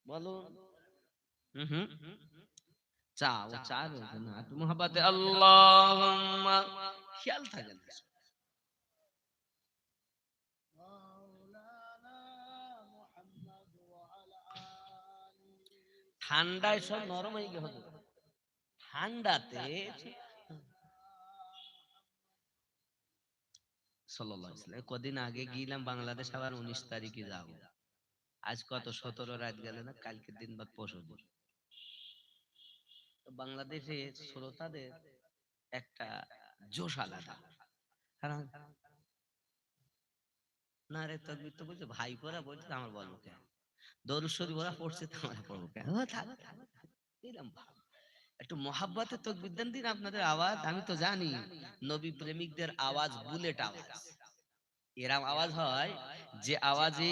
বলো। চাও চার না, একটু মোহাব্বতে আল্লাহুম্মা, খেয়াল থাকে না। ঠান্ডায় সব নরম হয়ে গেছে, ঠান্ডাতে সাল্লাল্লাহু আলাইহি ওয়াসাল্লাম। কদিন আগে গিয়েলাম বাংলাদেশ, আবার 19 তারিখে যাব। আজ কত 17 রাত গেল না, কালকে দিন বাদ পরশু দিন। বাংলাদেশে শ্রোতাদের একটা জোশ আলাদা, কারণ না রে তাকবীর তো বলছে, ভাই পড়া বলছে আমার বলবো কেন, দরুদ শরীফ ওরা পড়ছে তো আমার পড়বো কেন। এরকম ভাব, একটু মহাব্বতে তাকবীর দেন দিন। আপনাদের আওয়াজ আমি তো জানি, নবী প্রেমিকদের আওয়াজ বুলেট আওয়াজ। এরকম আওয়াজ হয় যে আওয়াজে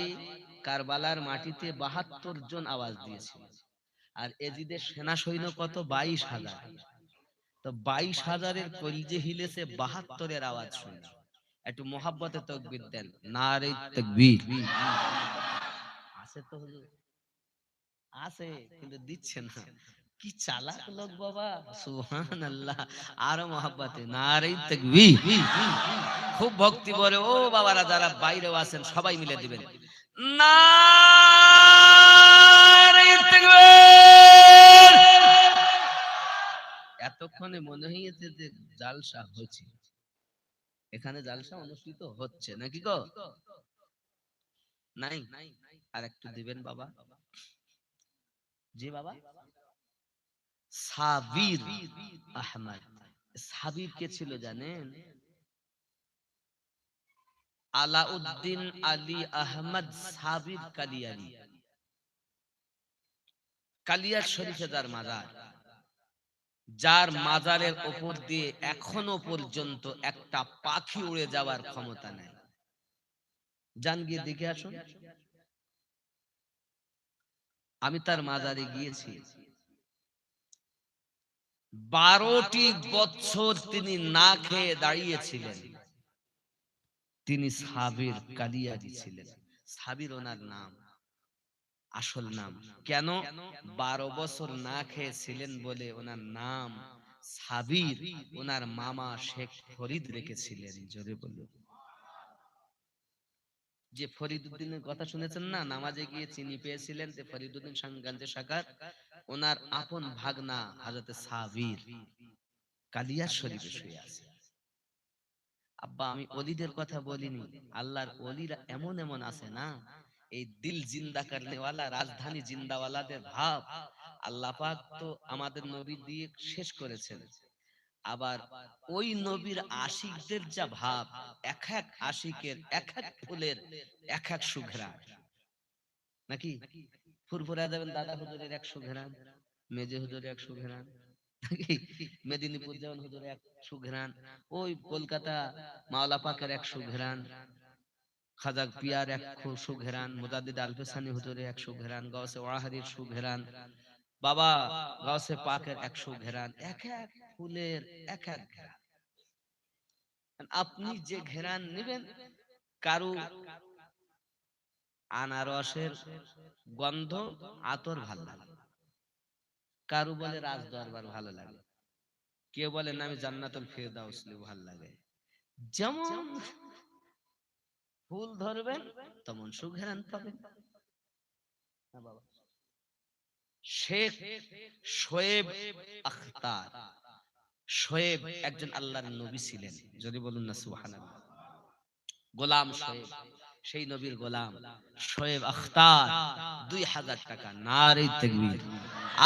কারবালার মাটিতে 72 জন আওয়াজ দিয়েছিল। আর এজিদের সেনা সৈন্য কত? 22,000। তো 22,000-এর কলজে হিলেছে 72-এর আওয়াজ শুনে। একটু মহাব্বতে তাকবীর দেন। নারে তাকবীর। আছে তো হুজুর, আছে, কিন্তু দিচ্ছে না। কি চালাক লোক বাবা, সুবহানাল্লাহ। আরো মহাব্বতে নারে তাকবীর। খুব ভক্তি ভরে ও বাবারা যারা বাইরেও আছেন সবাই মিলে দিবেন নারে তাকবীর। এতক্ষণে মনে হয়েছে যে জালসা হচ্ছে, এখানে জালসা অনুষ্ঠিত হচ্ছে নাকি গো? নাই? আর একটু দিবেন বাবা। জি বাবা। সাবির আহমদ। সাবির কে ছিল জানেন? আলাউদ্দিন আলী আহমদ সাবির কালিয়ারি, কালিয়ার শরীফে যার মাজার, যার মাজারের উপর দিয়ে এখনো পর্যন্ত একটা পাখি উড়ে যাওয়ার ক্ষমতা নেই। যান গিয়ে দেখে আসুন। আমি তার মাজারে গিয়েছি, 12টি বছর তিনি না খেয়ে দাঁড়িয়েছিলেন। তিনি সাবির কালিয়ারি ছিলেন। সাবির ওনার নাম, আসল নাম। কেন? 12 বছর না খেয়েছিলেন বলে ওনার নাম সাবির। ওনার মামা শেখ ফরিদ রেখেছিলেন। জোরে বলুন। যে ফরিদউদ্দিনের কথা শুনেছেন না, নামাজে গিয়ে চিনি পেয়েছিলেন, যে ফরিদউদ্দিন গঞ্জে সাকার, ওনার আপন ভাগনা হযরত সাবির কালিয়ার শরীফে শুয়ে আছে। আব্বা, আমি ওলিদের কথা বলিনি, আল্লাহর ওলিরা এমন এমন আছে না, এই দিল জিন্দা করনে ওয়ালা, রাজধানী জিন্দাওয়ালাদের ভাব আল্লাহ পাক তো আমাদের নবী দিয়ে শেষ করেছেন। আবার ওই নবীর আশিকদের যা ভাব, এক এক আশিকের এক এক ফুলের এক এক সুঘ্রাণ, নাকি? ফুরফুরা যাবেন দাদা হুজুরের 100 ঘ্রাণ, মেজে হুজুরের 100 ঘ্রাণ, মেদিনীপুর যেমন হুজুরের 100 ঘ্রাণ, ওই কলকাতা মাওলা পাকের 100 ঘ্রাণ, খাজা পিয়ার 100 ঘ্রাণ, মুজাদ্দিদ আলফেসানি হুজুরের 100 ঘ্রাণ, গাউসে ওয়াহারির 100 ঘ্রাণ, বাবা গাউসে পাকের 100 ঘ্রাণ, এক এক ফুলের এক এক ঘ্রাণ। আপনি যে ঘ্রাণ নেবেন, কারু আনারসের গন্ধ আতর ভালো লাগে, কারু বলে রাজ দরবার ভালো লাগে, কেউ বলেন আমি জান্নাতুল ফেরদাউস ভালো লাগে। যেমন ফুল ধরবেন তেমন সুঘ্রাণ পাবেন। শেখ শোয়েব আখতার, শোয়েব একজন আল্লাহর নবী ছিলেন। যদি বলুন না সুবহানাল্লাহ। গোলাম শোয়েব, সেই নবীর গোলাম শোয়েব আখতার, 2000 টাকা। নারে তাকবীর,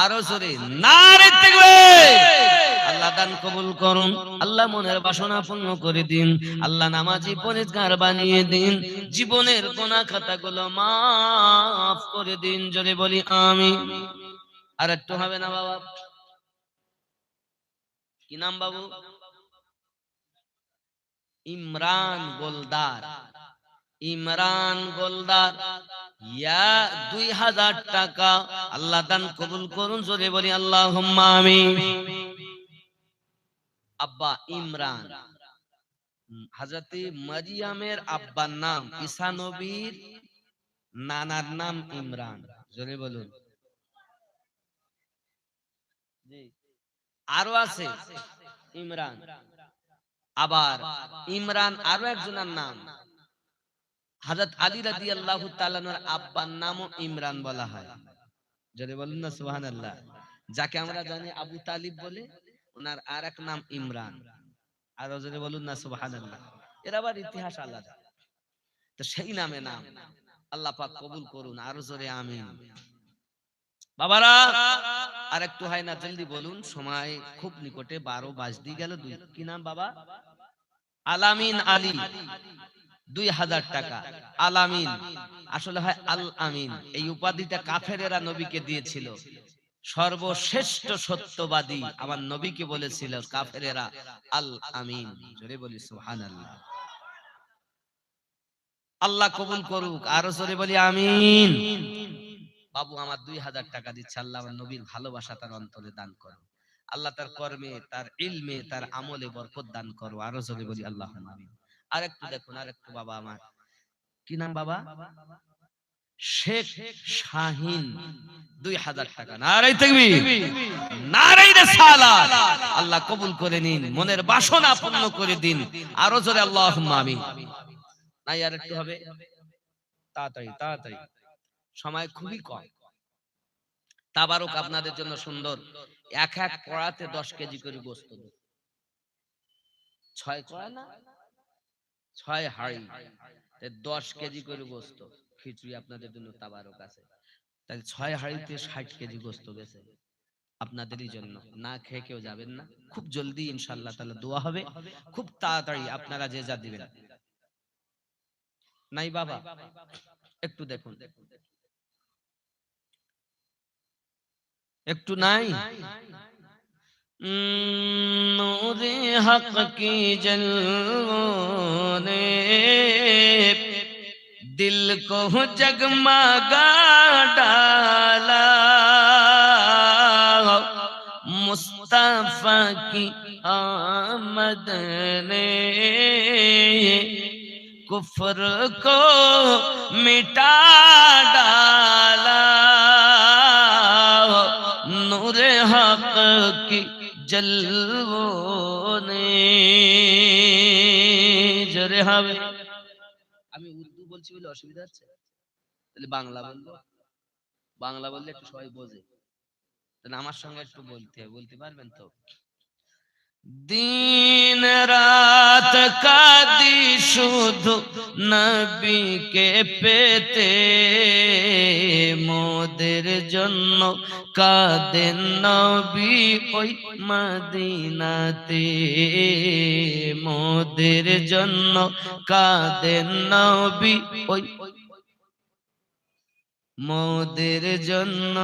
আরো জোরে নারে তাকবীর। আল্লাহ দান কবুল করুন, আল্লাহ মনের বাসনা পূর্ণ করে দিন, আল্লাহ নামাজি পরিষ্কার বানিয়ে দিন, জীবনের গুনাহ খাতাগুলো মাফ করে দিন। জোরে বলি আমিন। আর একটু হবে না বাবা? কি নাম বাবু? ইমরান গোলদার। ইমরান গোলদার, ইয়া 2000 টাকা। আল্লাহ দান কবুল করুন। জোরে বলি আল্লাহুম্মা আমিন। আব্বা ইমরান, হযরতে মারিয়ামের আব্বার নাম ঈসা নবীর, নানার নাম ইমরান। জোরে বলুন। জি, আরো আছে ইমরান। আবার ইমরান আরো একজনের নাম, হযরত আলী রাদিয়াল্লাহু তাআলা আনহুর আব্বার নামও ইমরান বলা হয়। যদি বলুন না সুবহানাল্লাহ। যাকে আমরা জানি আবু তালিব বলে, ওনার আরেক নাম ইমরান। আর যদি বলুন না সুবহানাল্লাহ। এর আবার ইতিহাস আলাদা। তো সেই নামে নাম, আল্লাহ পাক কবুল করুন। আরো জোরে আমিন। বাবারা আর একটু হয় না, জলদি বলুন, সময় খুব নিকটে, 12 বাজতে গেল। কি নাম বাবা? আলামিন আলী, 2000 টাকা। আলামিন আসলে হয় আল আমিন। এই উপাধিটা কাফেরেরা নবীকে দিয়েছিল। সর্বশ্রেষ্ঠ সত্যবাদী আমার নবীকে বলেছিল কাফেরেরা আল আমিন। জোরে বলি সুবহানাল্লাহ। আল্লাহ কবুল করুক। আরো জোরে বলি আমিন। বাবু আমার 2000 টাকা দিচ্ছে। আল্লাহ আমার নবীর ভালোবাসা তার অন্তরে দান করো। আল্লাহ তার কর্মে, তার ইলমে, তার আমলে বরকত দান করো। আরো জোরে বলি আল্লাহুম্মা আমিন। আরেকটু দেখুন, আরেকটু বাবা আমার। কি নাম বাবা? শেখ শাহিন, 2000 টাকা। নারে তাকবীর, নারে রিসালাত। আল্লাহ কবুল করে নিন, মনের বাসনা পূর্ণ করে দিন। আরো জোরে আল্লাহুম্মা আমিন। নাই আর একটু হবে? তাড়াতাড়ি তাড়াতাড়ি, সময় খুবই কম। তাবারক আপনাদের জন্য সুন্দর। এক এক পড়াতে 10 কেজি করে গোশত, 6 করা না, 6 হাড়ি, 10 কেজি করে গোশত, খিচুড়ি আপনাদের জন্য তাবারক আছে। তাহলে 6 হাড়িতে 60 কেজি গোশত বেঁচে আপনাদেরই জন্য। না খেয়ে কেউ যাবেন না। খুব জলদি ইনশাআল্লাহ তাআলা দোয়া হবে, খুব তাড়াতাড়ি আপনারা যে যা দিবেন। নাই বাবা, একটু দেখুন, একটু নাই। নূরে হক কি জলনে दिल को जगमगा डाला, मुस्तफा की आमद ने कुफ्र को मिटा डाला, नूरे हक की जलवों ने। जरे हवे আমি উর্দু বলছি বলে অসুবিধা হচ্ছে, তাহলে বাংলা বলবো, বাংলা বললে একটু সবাই বোঝে, তাহলে আমার সঙ্গে একটু বলতে পারবেন তো? দিন রাত কাঁদি শুধু নবীকে পেতে, মোদের জন্য কাঁদেন নবী ওই মদিনাতে, মোদের জন্য কাঁদেন নবী ওই, মোদের জন্য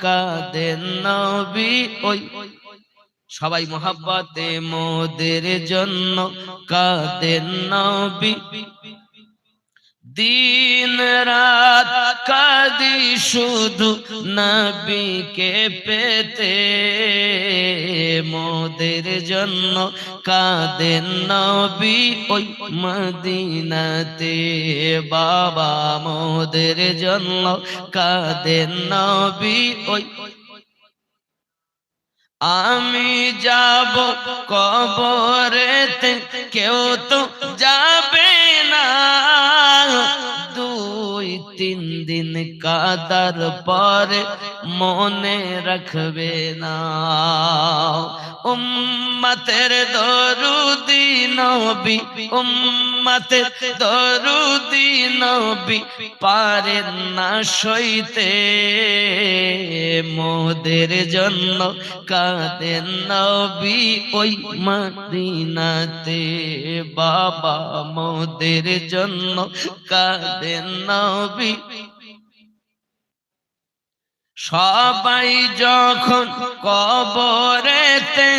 কাঁদেন নবী ওই, সবাই মোহাব্বতে মোদের জন্য কাঁদেন নবী। দিন রাত কাঁদি শুধু নবীকে পেতে, মোদের জন্য কাঁদেন নবী ওই মদিনাতে, বাবা মোদের জন্য কাঁদেন নবী ওই। আমি যাব কবরেতে কেউ তো যাবে না, 2-3 দিন কাদার পরে মনে রাখবে না, উম্মতের দরুদি নবী, উম্মতের দরুদি নবী পারেন না সইতে, মোদের জন্য কাঁদেন নবী ওই মদিনাতে, বাবা মোদের জন্য কাঁদেন নবী। সবাই যখন কবরেতে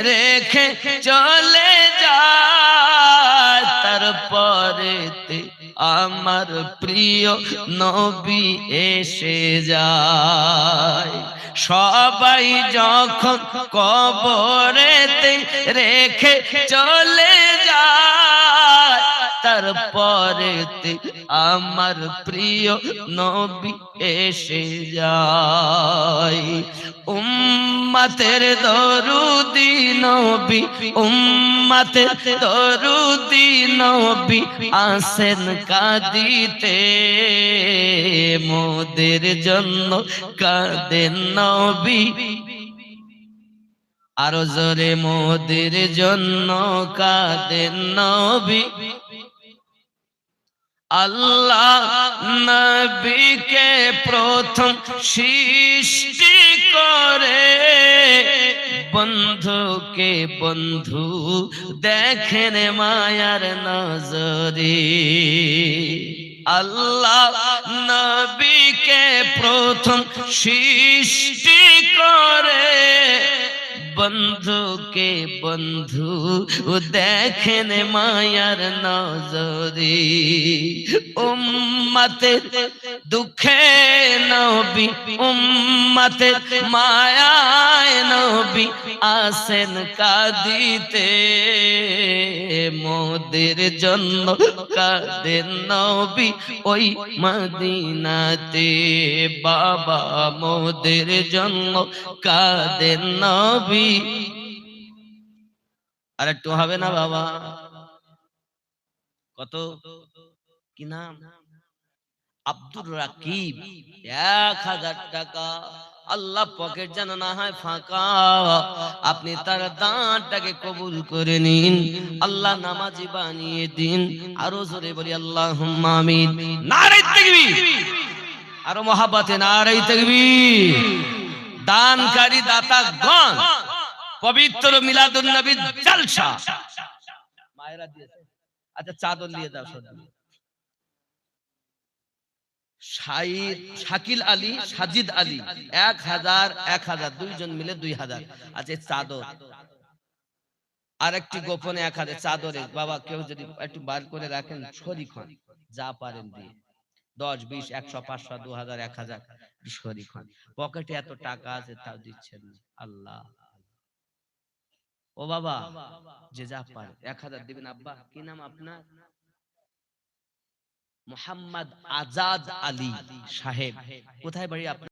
রেখে চলে যায়, তারপরেতে আমার প্রিয় নবী এসে যায়, সবাই যখন কবরেতে রেখে চলে যায়, তারপরেতে আমার প্রিয় নবী এসে যায়, উম্মতের দরুদি নবী, উম্মতের দরুদি নবী আসেন কাঁদিতে, মোদের জন্য কাঁদেন নবী, আরো জোরে মোদের জন্য কাঁদেন নবী। আল্লাহ নবীকে প্রথম সৃষ্টি করে, বন্ধুকে বন্ধু দেখেন মায়ার নজরে, আল্লাহ নবীকে প্রথম সৃষ্টি করে, বন্ধুকে বন্ধু দেখেন মায়ার নজরে, উম্মতের দুঃখে নবী, উম্মতের মায়ায় নবী আসেন কাঁদিতে, মোদের জন্য কাঁদেন নবী ওই মদিনাতে, বাবা মোদের জন্য কাঁদেন নবী। আর একটু হবে না বাবা? কত কি নাম? আব্দুর রাকিব, 1000 টাকা। আল্লাহ পকেট যেন না হয় ফাঁকা, আপনি তার দানটাকে কবুল করে নিন, আল্লাহ নামাজি বানিয়ে দিন। আরো জোরে বলি আল্লাহুম্মা আমিন। নারে তাকবীর, আরো মহাব্বতে নারে তাকবীর। দানকারী দাতাগণ, পবিত্র মিলাদুন নবী জলসা মায়েরা দিয়েছে। আচ্ছা চাদর নিয়ে দাও সব। শাকিল আলী, সাজিদ আলী, 1000 1000 দুইজন মিলে 2000। আচ্ছা চাদর আরেকটি গোপনে 1000 চাদরে বাবা কেউ যদি একটু বার করে রাখেন শরীক হন, যা পারেন দিয়ে 10 20 100 500 2000 1000 শরীক হন। পকেটে এত টাকা আছে তাও দিচ্ছেন না। আল্লাহ ও বাবা যে যা পারে 1000 দিবেন। আব্বা কি নাম আপনার? মোহাম্মদ আজাদ আলী সাহেব। কোথায় বাড়ি আপনার?